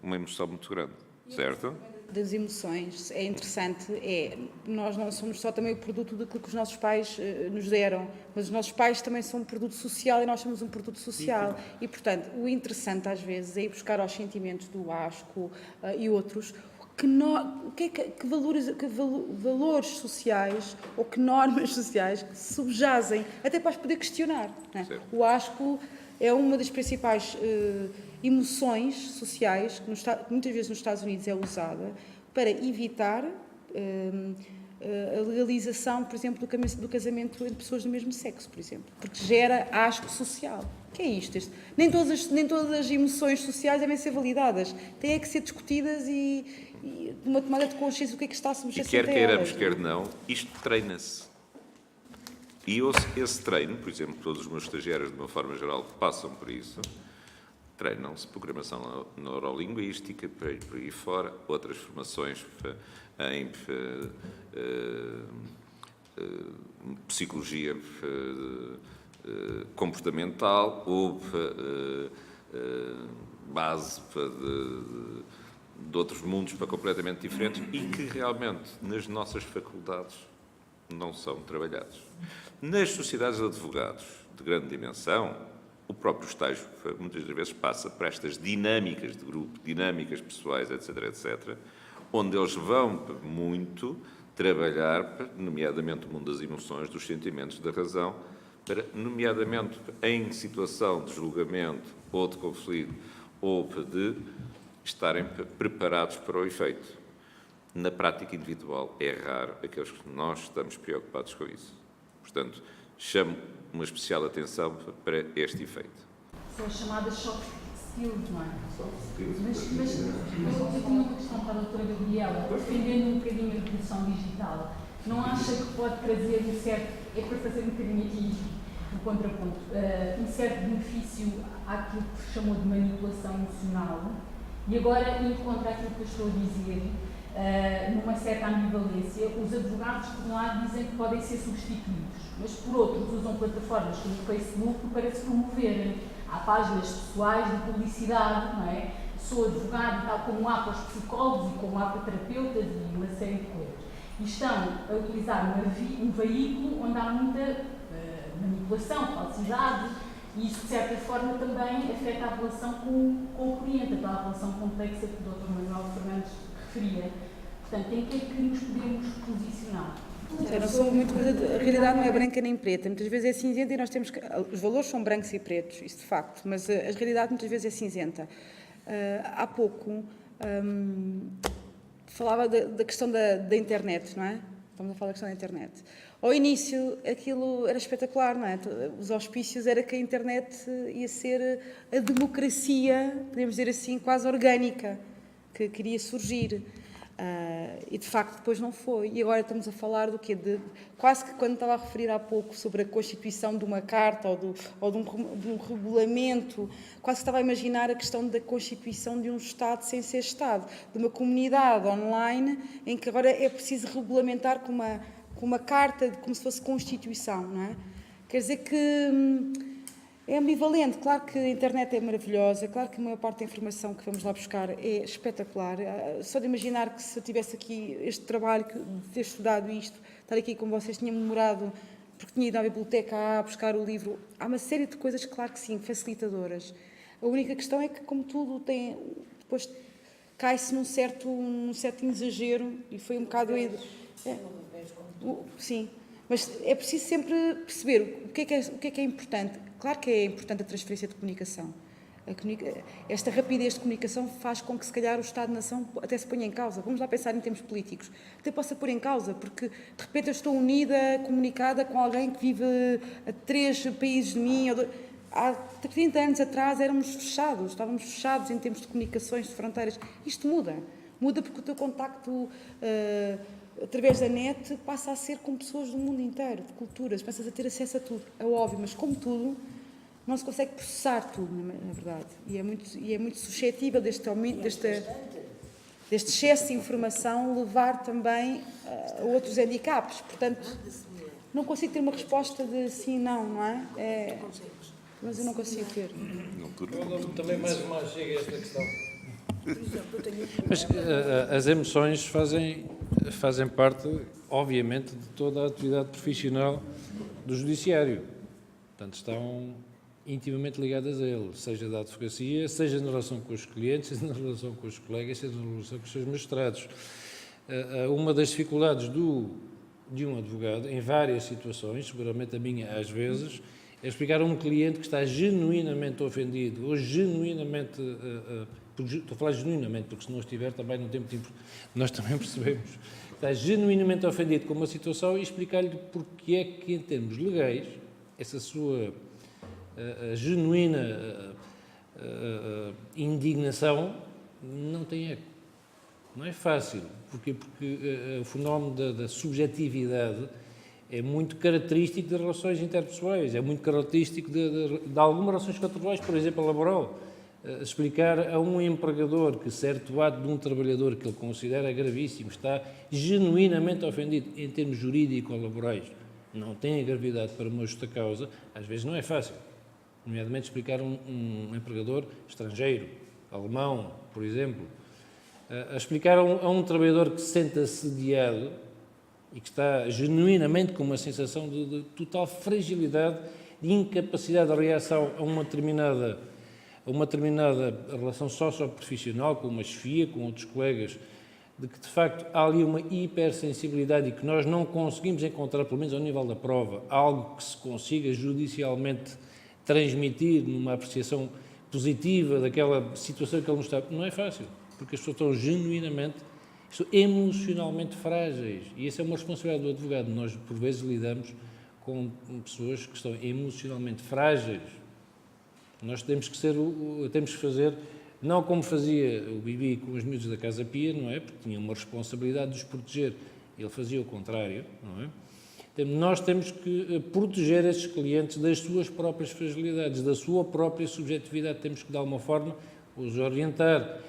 uma emoção muito grande, certo? Das emoções, é interessante, nós não somos só também o produto daquilo que os nossos pais nos deram, mas os nossos pais também são um produto social e nós somos um produto social. E, portanto, o interessante às vezes é ir buscar aos sentimentos do asco e outros, que valores sociais ou que normas sociais que se subjazem, até para as poder questionar. Não é? O asco é uma das principais emoções sociais que muitas vezes nos Estados Unidos é usada para evitar a legalização, por exemplo, do casamento entre pessoas do mesmo sexo, por exemplo, porque gera asco social. O que é isto? Nem todas as emoções sociais devem ser validadas, têm que ser discutidas e uma tomada de consciência do que é que está subjacente a elas. E quer queiramos, quer não, isto treina-se. E esse treino, por exemplo, todos os meus estagiários, de uma forma geral, passam por isso, treinam-se programação neurolinguística, por aí fora, outras formações em psicologia comportamental ou base de outros mundos completamente diferentes e que realmente nas nossas faculdades não são trabalhados. Nas sociedades de advogados de grande dimensão, o próprio estágio muitas vezes passa por estas dinâmicas de grupo, dinâmicas pessoais, etc., etc., onde eles vão muito trabalhar, nomeadamente o mundo das emoções, dos sentimentos, da razão, para, nomeadamente em situação de julgamento ou de conflito houve de estarem preparados para o efeito. Na prática individual, é raro aqueles que nós estamos preocupados com isso. Portanto, chamo uma especial atenção para este efeito. São as chamadas soft skills, não é? Mas eu tinha uma questão para a doutora Gabriela, defendendo um bocadinho a revolução digital. Não acha que pode trazer um certo, é para fazer um bocadinho aqui um contraponto, um certo benefício àquilo que se chamou de manipulação emocional? E agora, indo contra aquilo que eu estou a dizer, numa certa ambivalência, os advogados, por um lado, dizem que podem ser substituídos, mas por outros usam plataformas como o Facebook para se promoverem. Há páginas pessoais de publicidade, não é? Sou advogado e tal, como há para os psicólogos e como há para terapeutas e uma série de coisas. E estão a utilizar um veículo onde há muita manipulação, falsidade, e isso, de certa forma, também afeta a relação com o cliente, aquela relação complexa que o Dr. Manuel Fernandes referia. Portanto, em que é que nos podemos posicionar? Eu não sou muito, a realidade não é branca nem preta, muitas vezes é cinzenta e nós temos que, os valores são brancos e pretos, isso de facto, mas a realidade muitas vezes é cinzenta. Há pouco falava da questão da internet, não é? Estamos a falar da questão da internet. Ao início aquilo era espetacular, não é? Os auspícios era que a internet ia ser a democracia, podemos dizer assim, quase orgânica, que queria surgir. E de facto depois não foi. E agora estamos a falar do quê? Quase que quando estava a referir há pouco sobre a constituição de uma carta ou de um regulamento, quase que estava a imaginar a questão da constituição de um Estado sem ser Estado, de uma comunidade online em que agora é preciso regulamentar com uma carta, como se fosse Constituição, não é? Quer dizer que é ambivalente. Claro que a internet é maravilhosa, claro que a maior parte da informação que vamos lá buscar é espetacular. Só de imaginar que se eu tivesse aqui este trabalho, de ter estudado isto, estar aqui com vocês, tinha memorado, porque tinha ido à biblioteca a buscar o livro. Há uma série de coisas, claro que sim, facilitadoras. A única questão é que, como tudo, depois cai-se num certo exagero, e foi um bocado... Sim, mas é preciso sempre perceber o que é importante. Claro que é importante a transferência de comunicação. Esta rapidez de comunicação faz com que, se calhar, o Estado-nação até se ponha em causa. Vamos lá pensar em termos políticos. Até possa pôr em causa, porque, de repente, eu estou unida, comunicada com alguém que vive a 3 países de mim. Há 30 anos atrás éramos fechados, estávamos fechados em termos de comunicações, de fronteiras. Isto muda. Muda porque o teu contacto através da net passa a ser com pessoas do mundo inteiro, de culturas, passas a ter acesso a tudo. É óbvio, mas como tudo, não se consegue processar tudo, na verdade. E é muito suscetível deste excesso de informação levar também a outros handicaps. Portanto, não consigo ter uma resposta de sim, não é? Mas eu não consigo ter. Eu também mais chega a esta questão. Mas as emoções fazem parte, obviamente, de toda a atividade profissional do judiciário. Portanto, estão intimamente ligadas a ele, seja da advocacia, seja na relação com os clientes, seja na relação com os colegas, seja na relação com os seus magistrados. Uma das dificuldades de um advogado, em várias situações, seguramente a minha às vezes, é explicar a um cliente que está genuinamente ofendido ou genuinamente... estou a falar genuinamente, porque se não estiver também não tem tempo, nós também percebemos, está genuinamente ofendido com uma situação e explicar-lhe porque é que, em termos legais, essa sua genuína indignação não tem eco. Não é fácil. Porquê? Porque o fenómeno da subjetividade é muito característico de relações interpessoais, é muito característico de algumas relações contratuais, por exemplo, a laboral. Explicar a um empregador que certo ato de um trabalhador que ele considera gravíssimo está genuinamente ofendido em termos jurídicos ou laborais, não tem a gravidade para uma justa causa, às vezes não é fácil. Nomeadamente explicar um empregador estrangeiro, alemão, por exemplo, a explicar a um trabalhador que se sente assediado e que está genuinamente com uma sensação de total fragilidade, de incapacidade de reação a uma determinada relação socio-profissional, com uma chefia, com outros colegas, de que, de facto, há ali uma hipersensibilidade e que nós não conseguimos encontrar, pelo menos ao nível da prova, algo que se consiga judicialmente transmitir numa apreciação positiva daquela situação que ele nos está... Não é fácil, porque as pessoas estão genuinamente, estão emocionalmente frágeis. E essa é uma responsabilidade do advogado. Nós, por vezes, lidamos com pessoas que estão emocionalmente frágeis. Nós temos que fazer, não como fazia o Bibi com os miúdos da Casa Pia, não é? Porque tinha uma responsabilidade de os proteger. Ele fazia o contrário, não é? Nós temos que proteger esses clientes das suas próprias fragilidades, da sua própria subjetividade. Temos que, de alguma forma, os orientar.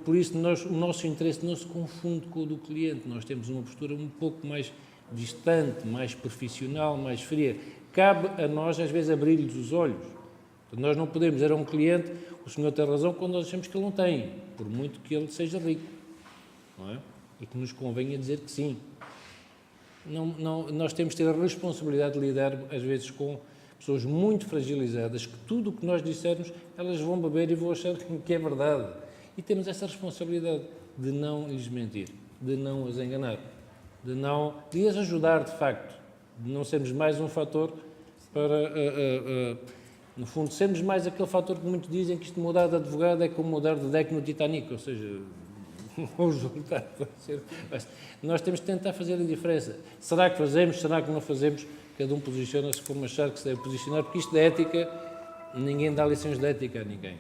Por isso, o nosso interesse não se confunde com o do cliente. Nós temos uma postura um pouco mais distante, mais profissional, mais fria. Cabe a nós, às vezes, abrir-lhes os olhos. Nós não podemos dizer a um cliente, o senhor tem razão, quando nós achamos que ele não tem, por muito que ele seja rico, não é? E que nos convenha dizer que sim. Nós temos que ter a responsabilidade de lidar, às vezes, com pessoas muito fragilizadas, que tudo o que nós dissermos, elas vão beber e vão achar que é verdade. E temos essa responsabilidade de não lhes mentir, de não as enganar, de as ajudar, de facto, de não sermos mais um fator para, no fundo, sermos mais aquele fator que muitos dizem que isto mudar de advogado é como mudar de deck no Titanic, ou seja, o resultado vai ser... Nós temos que tentar fazer a diferença. Será que fazemos? Será que não fazemos? Cada um posiciona-se como achar que se deve posicionar, porque isto de ética, ninguém dá lições de ética a ninguém.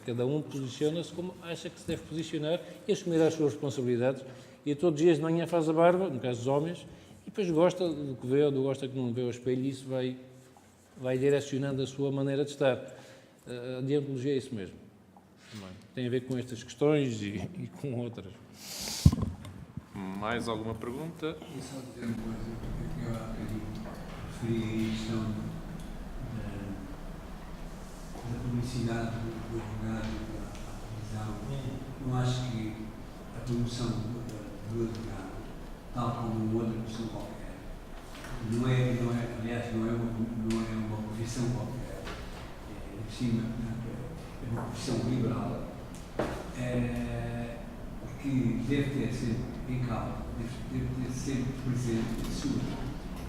Cada um posiciona-se como acha que se deve posicionar e assumir as suas responsabilidades. E todos os dias de manhã faz a barba, no caso dos homens, e depois gosta do que vê ou gosta que não vê ao espelho, e isso vai direcionando a sua maneira de estar. A deontologia é isso mesmo. Tem a ver com estas questões e com outras. Mais alguma pergunta? E só dizer uma coisa, porque eu há bocadinho referi a questão da publicidade do advogado à televisão. Não acho que a promoção do advogado, tal como outra profissão qualquer, aliás, não é uma profissão qualquer, por cima, é uma profissão liberal, que deve ter sempre em causa, deve ter sempre presente a sua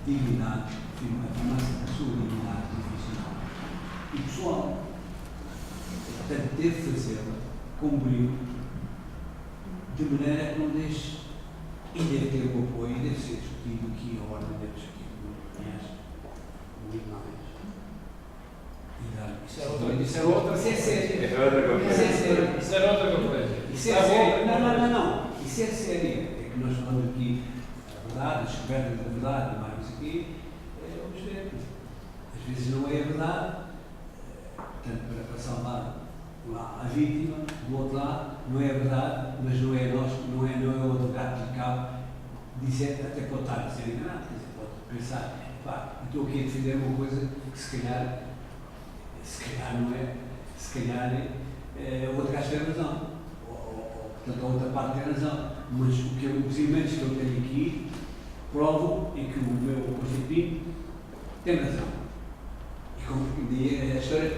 dignidade, a sua dignidade profissional e pessoal. Portanto, deve fazê-la com brilho, de maneira que não deixe, e deve ter o apoio, e deve ser discutido aqui, a ordem deve ser discutido, aliás, muito mais. Isso é outra. Isso é sério. Isso é outra conferência. Isso é sério. Não. Isso é sério. É que nós falamos aqui a verdade, a descoberta da verdade, mais aqui, vamos ver. Às vezes não é a verdade, portanto, para salvar a vítima, do outro lado, não é a verdade, mas não é nós, não é o advogado de cabo, dizer, até pode estar a ser enganado, quer dizer, pode pensar, estou aqui a defender uma coisa que se calhar não é, se calhar o outro gajo tem razão, portanto a outra parte tem razão, mas os elementos que eu tenho aqui provam em que o meu constituinte tem razão. E a história de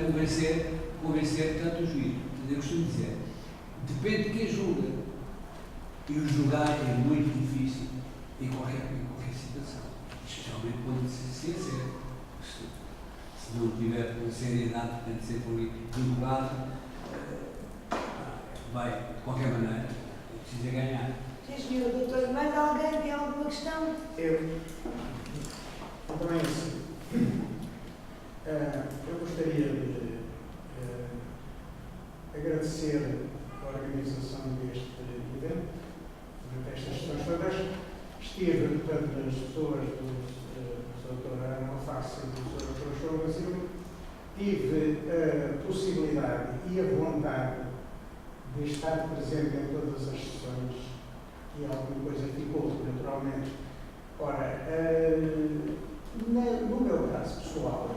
convencer tanto o juiz. Eu costumo dizer, depende de quem julga. E o julgar é muito difícil em qualquer situação, especialmente quando se é sério. Se não tiver seriedade, tem de ser vinculado, vai, de qualquer maneira, precisa ganhar. Sim, senhor doutor, mais alguém tem alguma questão? Eu também assim. Eu gostaria de agradecer a organização deste evento, destas questões todas. Estive, portanto, nas pessoas do Dr. Ana Alface e do Dr. João Brasil, tive a possibilidade e a vontade de estar presente em todas as sessões e alguma coisa ficou, naturalmente. Ora, no meu caso pessoal,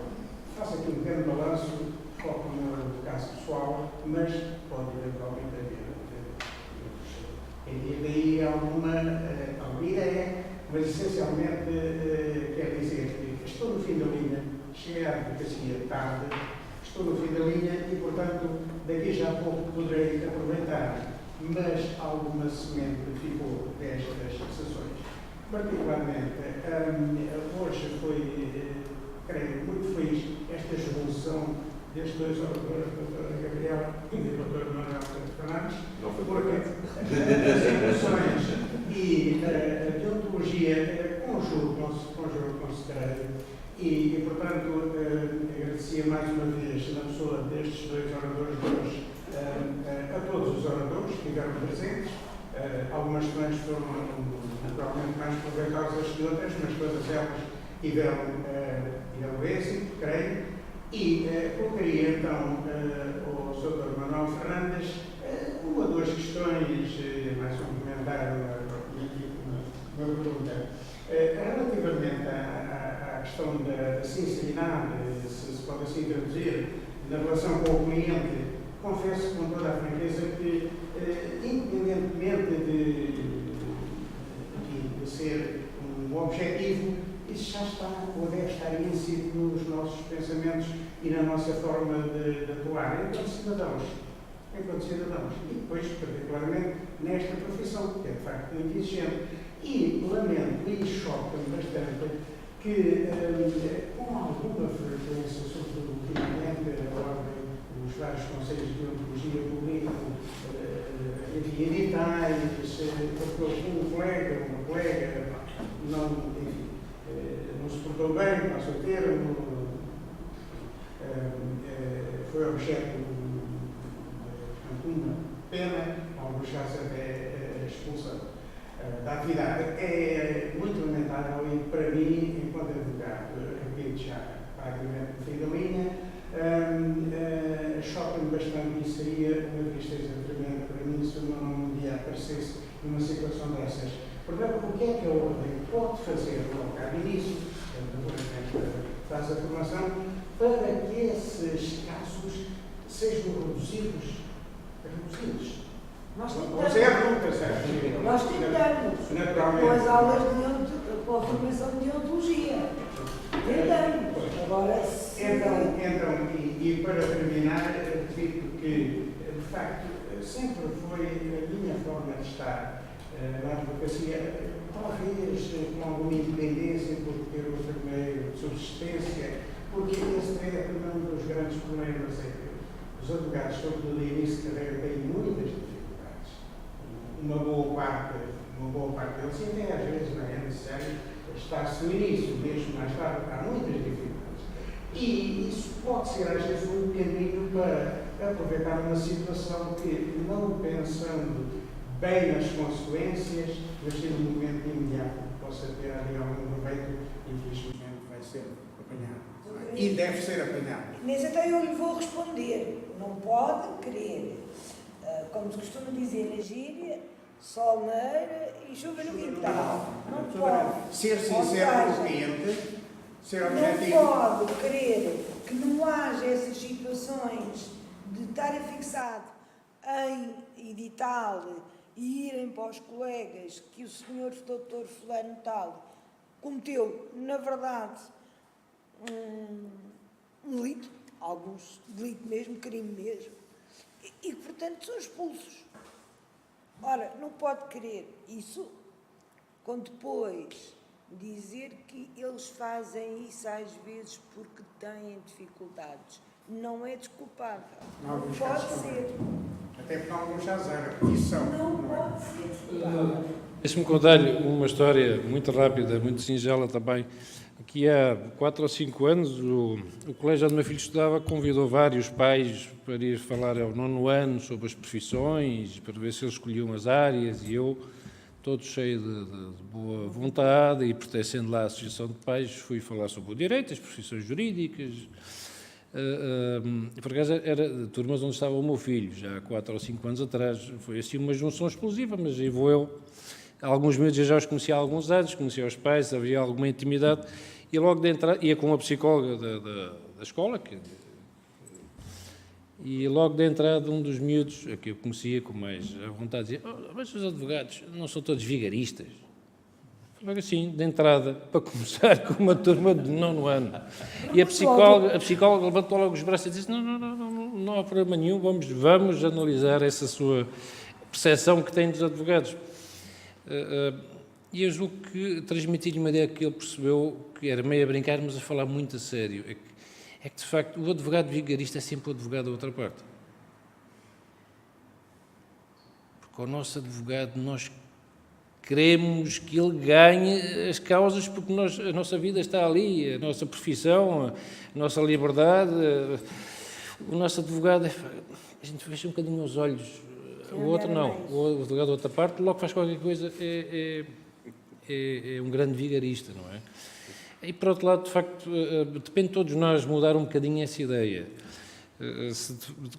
faço aqui um pequeno balanço, foco no meu caso pessoal, mas pode eventualmente haver. E daí alguma ideia, mas essencialmente quer dizer que estou no fim da linha, cheguei à advocacia tarde, estou no fim da linha e, portanto, daqui já a pouco poderei aproveitar, mas alguma semente ficou destas sessões. Particularmente, hoje foi, creio, muito feliz esta evolução destes dois oradores, a doutora Gabriela e o doutor Manuel Fernandes, porque as emoções e a deontologia conjugam-se e, portanto, agradecia mais uma vez, na pessoa destes dois oradores de hoje, a todos os oradores que estiveram presentes. Algumas questões foram naturalmente mais proveitosas que outras, mas todas elas tiveram êxito, creio. E colocaria então ao Sr. Manuel Fernandes uma ou duas questões, mais um comentário, uma pergunta. Relativamente à questão da sinceridade, se pode assim traduzir, na relação com o cliente, confesso com toda a franqueza que, independentemente de ser um objetivo, isso já está ou deve estar inserido nos nossos pensamentos e na nossa forma de atuar enquanto cidadãos. E depois, particularmente, nesta profissão, que é de facto muito exigente. E lamento e choca-me bastante que, com alguma frequência, sobretudo ultimamente, os vários conselhos de deontologia publicam editais, porque um colega, uma colega, não se portou bem, passa o termo, foi objeto de uma pena, alguns casos até expulsão da atividade. É muito lamentável e, para mim, enquanto advogado, repito já praticamente no fim da linha, choca-me bastante e seria uma tristeza tremenda para mim se o meu nome um dia aparecesse numa situação dessas. Portanto, o que é que a Ordem pode fazer logo ao início, faz a formação, para que esses casos sejam reduzidos? Nós tentamos, com as aulas com a formação de deontologia. Tentamos. Agora, então, e para terminar, repito que, de facto, sempre foi a minha forma de estar na advocacia, talvez com alguma independência, por ter outro meio de subsistência, porque esse é também um dos grandes problemas, é que os advogados, sobretudo no início de carreira, têm muitas dificuldades. Uma boa parte deles, e até às vezes não é necessário estar-se no início, mesmo mais tarde, há muitas dificuldades. E isso pode ser, às vezes, um caminho para aproveitar uma situação que, não pensando bem nas consequências, mas sendo um momento imediato que possa ter ali algum proveito, infelizmente vai ser apanhado. E deve ser apanhado. Mas então eu lhe vou responder. Não pode querer, como se costuma dizer na gíria, solneira e chuva no quintal. Não pode. Ser sincero com o cliente, ser objetivo. Não pode querer que não haja essas situações de estarem fixado em edital e irem para os colegas que o senhor doutor fulano tal cometeu, na verdade, um delito, alguns delito mesmo, crime mesmo, e portanto são expulsos. Ora, não pode querer isso com depois dizer que eles fazem isso às vezes porque têm dificuldades. Não é desculpável. Não pode ser. Até porque alguns já zero. Isso são. Não pode ser desculpável. Deixe-me contar-lhe uma história muito rápida, muito singela também, que há 4 ou 5 anos o colégio onde o meu filho estudava convidou vários pais para ir falar ao 9º ano sobre as profissões, para ver se eles escolhiam as áreas, e eu, todo cheio de boa vontade e pertencendo lá à Associação de Pais, fui falar sobre o direito, as profissões jurídicas. Por acaso era turmas onde estava o meu filho, já há 4 ou 5 anos atrás. Foi assim uma junção explosiva, mas aí vou eu. Alguns meses eu já os conhecia há alguns anos, conhecia os pais, havia alguma intimidade, e logo de entrar, ia com a psicóloga da escola, e logo de entrada um dos miúdos, a que eu conhecia com mais à vontade, dizia: mas os advogados não são todos vigaristas? Logo assim, de entrada, para começar com uma turma de 9º ano. E a psicóloga levantou logo os braços e disse: não há problema nenhum, vamos analisar essa sua percepção que tem dos advogados. E eu julgo que transmiti-lhe uma ideia que ele percebeu, que era meio a brincar, mas a falar muito a sério. É é que, de facto, o advogado vigarista é sempre o advogado da outra parte. Porque o nosso advogado, nós queremos que ele ganhe as causas porque a nossa vida está ali, a nossa profissão, a nossa liberdade. O nosso advogado, a gente fecha um bocadinho os olhos, o outro não. O advogado da outra parte, logo faz qualquer coisa, é um grande vigarista, não é? E, por outro lado, de facto, depende de todos nós mudar um bocadinho essa ideia.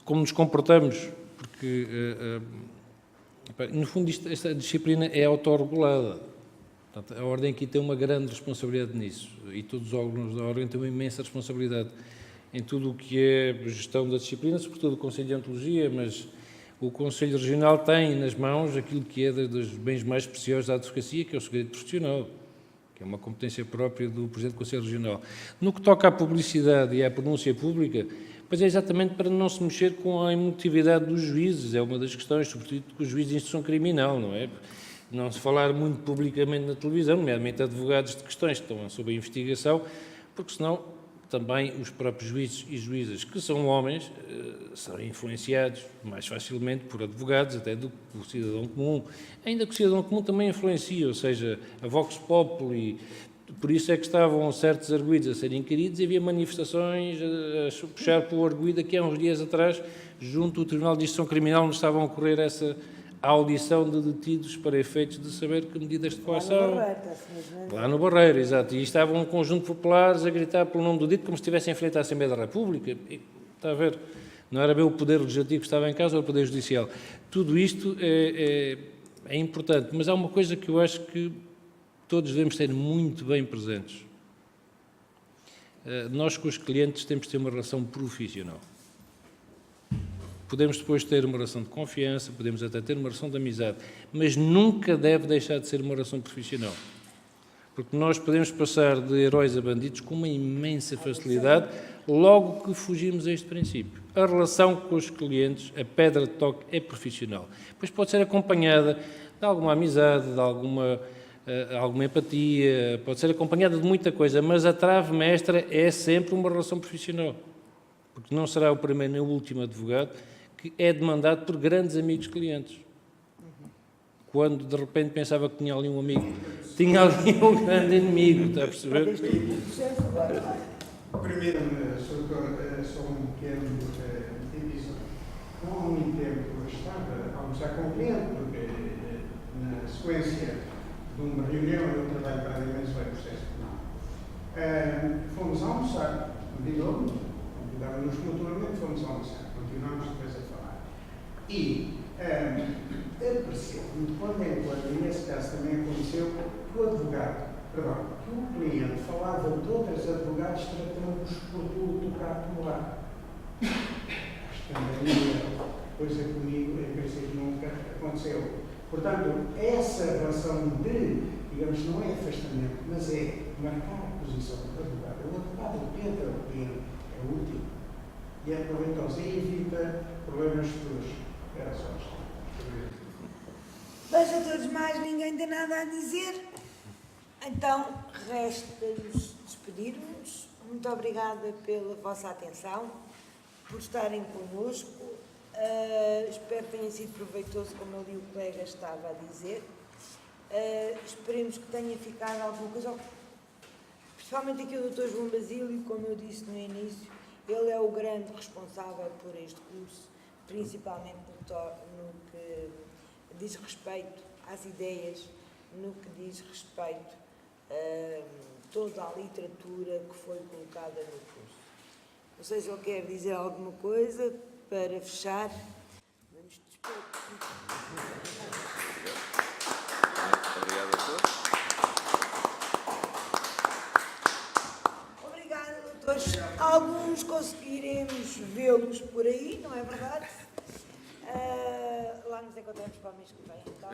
Como nos comportamos, porque, no fundo, esta disciplina é autorregulada. Portanto, a Ordem aqui tem uma grande responsabilidade nisso. E todos os órgãos da Ordem têm uma imensa responsabilidade em tudo o que é gestão da disciplina, sobretudo o Conselho de Deontologia, mas o Conselho Regional tem nas mãos aquilo que é dos bens mais preciosos da advocacia, que é o segredo profissional, que é uma competência própria do Presidente do Conselho Regional. No que toca à publicidade e à pronúncia pública, pois é exatamente para não se mexer com a emotividade dos juízes, é uma das questões, sobretudo com os juízes de instrução criminal, não é? Não se falar muito publicamente na televisão, nomeadamente advogados de questões que estão sob a investigação, porque senão também os próprios juízes e juízas, que são homens, são influenciados mais facilmente por advogados até do que o cidadão comum. Ainda que o cidadão comum também influencia, ou seja, a Vox Populi, por isso é que estavam certos arguidos a serem inquiridos e havia manifestações a puxar pelo arguido aqui há uns dias atrás, junto ao Tribunal de Instrução Criminal, onde estavam a ocorrer essa audição de detidos para efeitos de saber que medidas de coação... Lá no Barreiro, exato. E estava um conjunto de populares a gritar pelo nome do dito como se estivessem em frente à Assembleia da República. E, está a ver? Não era bem o Poder Legislativo que estava em causa, ou o Poder Judicial. Tudo isto é importante, mas há uma coisa que eu acho que todos devemos ter muito bem presentes. Nós com os clientes temos de ter uma relação profissional. Podemos depois ter uma relação de confiança, podemos até ter uma relação de amizade, mas nunca deve deixar de ser uma relação profissional. Porque nós podemos passar de heróis a bandidos com uma imensa facilidade, logo que fugimos a este princípio. A relação com os clientes, a pedra de toque, é profissional. Depois pode ser acompanhada de alguma amizade, de alguma empatia, pode ser acompanhada de muita coisa, mas a trave mestra é sempre uma relação profissional. Porque não será o primeiro nem o último advogado que é demandado por grandes amigos clientes. Quando, de repente, pensava que tinha ali um amigo, tinha ali um grande inimigo, está a perceber? Permita-me, Sr. só um pequeno episódio. Não há muito tempo eu estava a almoçar com um cliente, porque na sequência de uma reunião eu trabalho para a dimensão do processo penal. Fomos almoçar, convidávamos mutuamente, fomos almoçar, continuámos depois a falar. E apareceu-me, quando em quando, e nesse caso também aconteceu, que o cliente falava de outros advogados tratando-os por tudo tocar por lá. Acho que também coisa comigo, em princípio, nunca aconteceu. Portanto, essa relação de, digamos, não é afastamento, mas é marcar a posição do advogado. O advogado entra o cliente, é o último. E é proveitoso e evita problemas futuros. Era só isto. Veja todos mais, ninguém tem nada a dizer. Então, resta-nos despedir-nos. Muito obrigada pela vossa atenção, por estarem connosco. Espero que tenha sido proveitoso, como ali o colega estava a dizer. Esperemos que tenha ficado alguma coisa. Principalmente aqui o Dr. João Basílio, como eu disse no início, ele é o grande responsável por este curso, principalmente no que diz respeito às ideias, no que diz respeito a toda a literatura que foi colocada no curso. Não sei se ele quer dizer alguma coisa para fechar. Vamos despedir. Obrigado a todos. Obrigada, doutores. Alguns conseguiremos vê-los por aí, não é verdade? Lá nos encontramos para o mês que vem, então.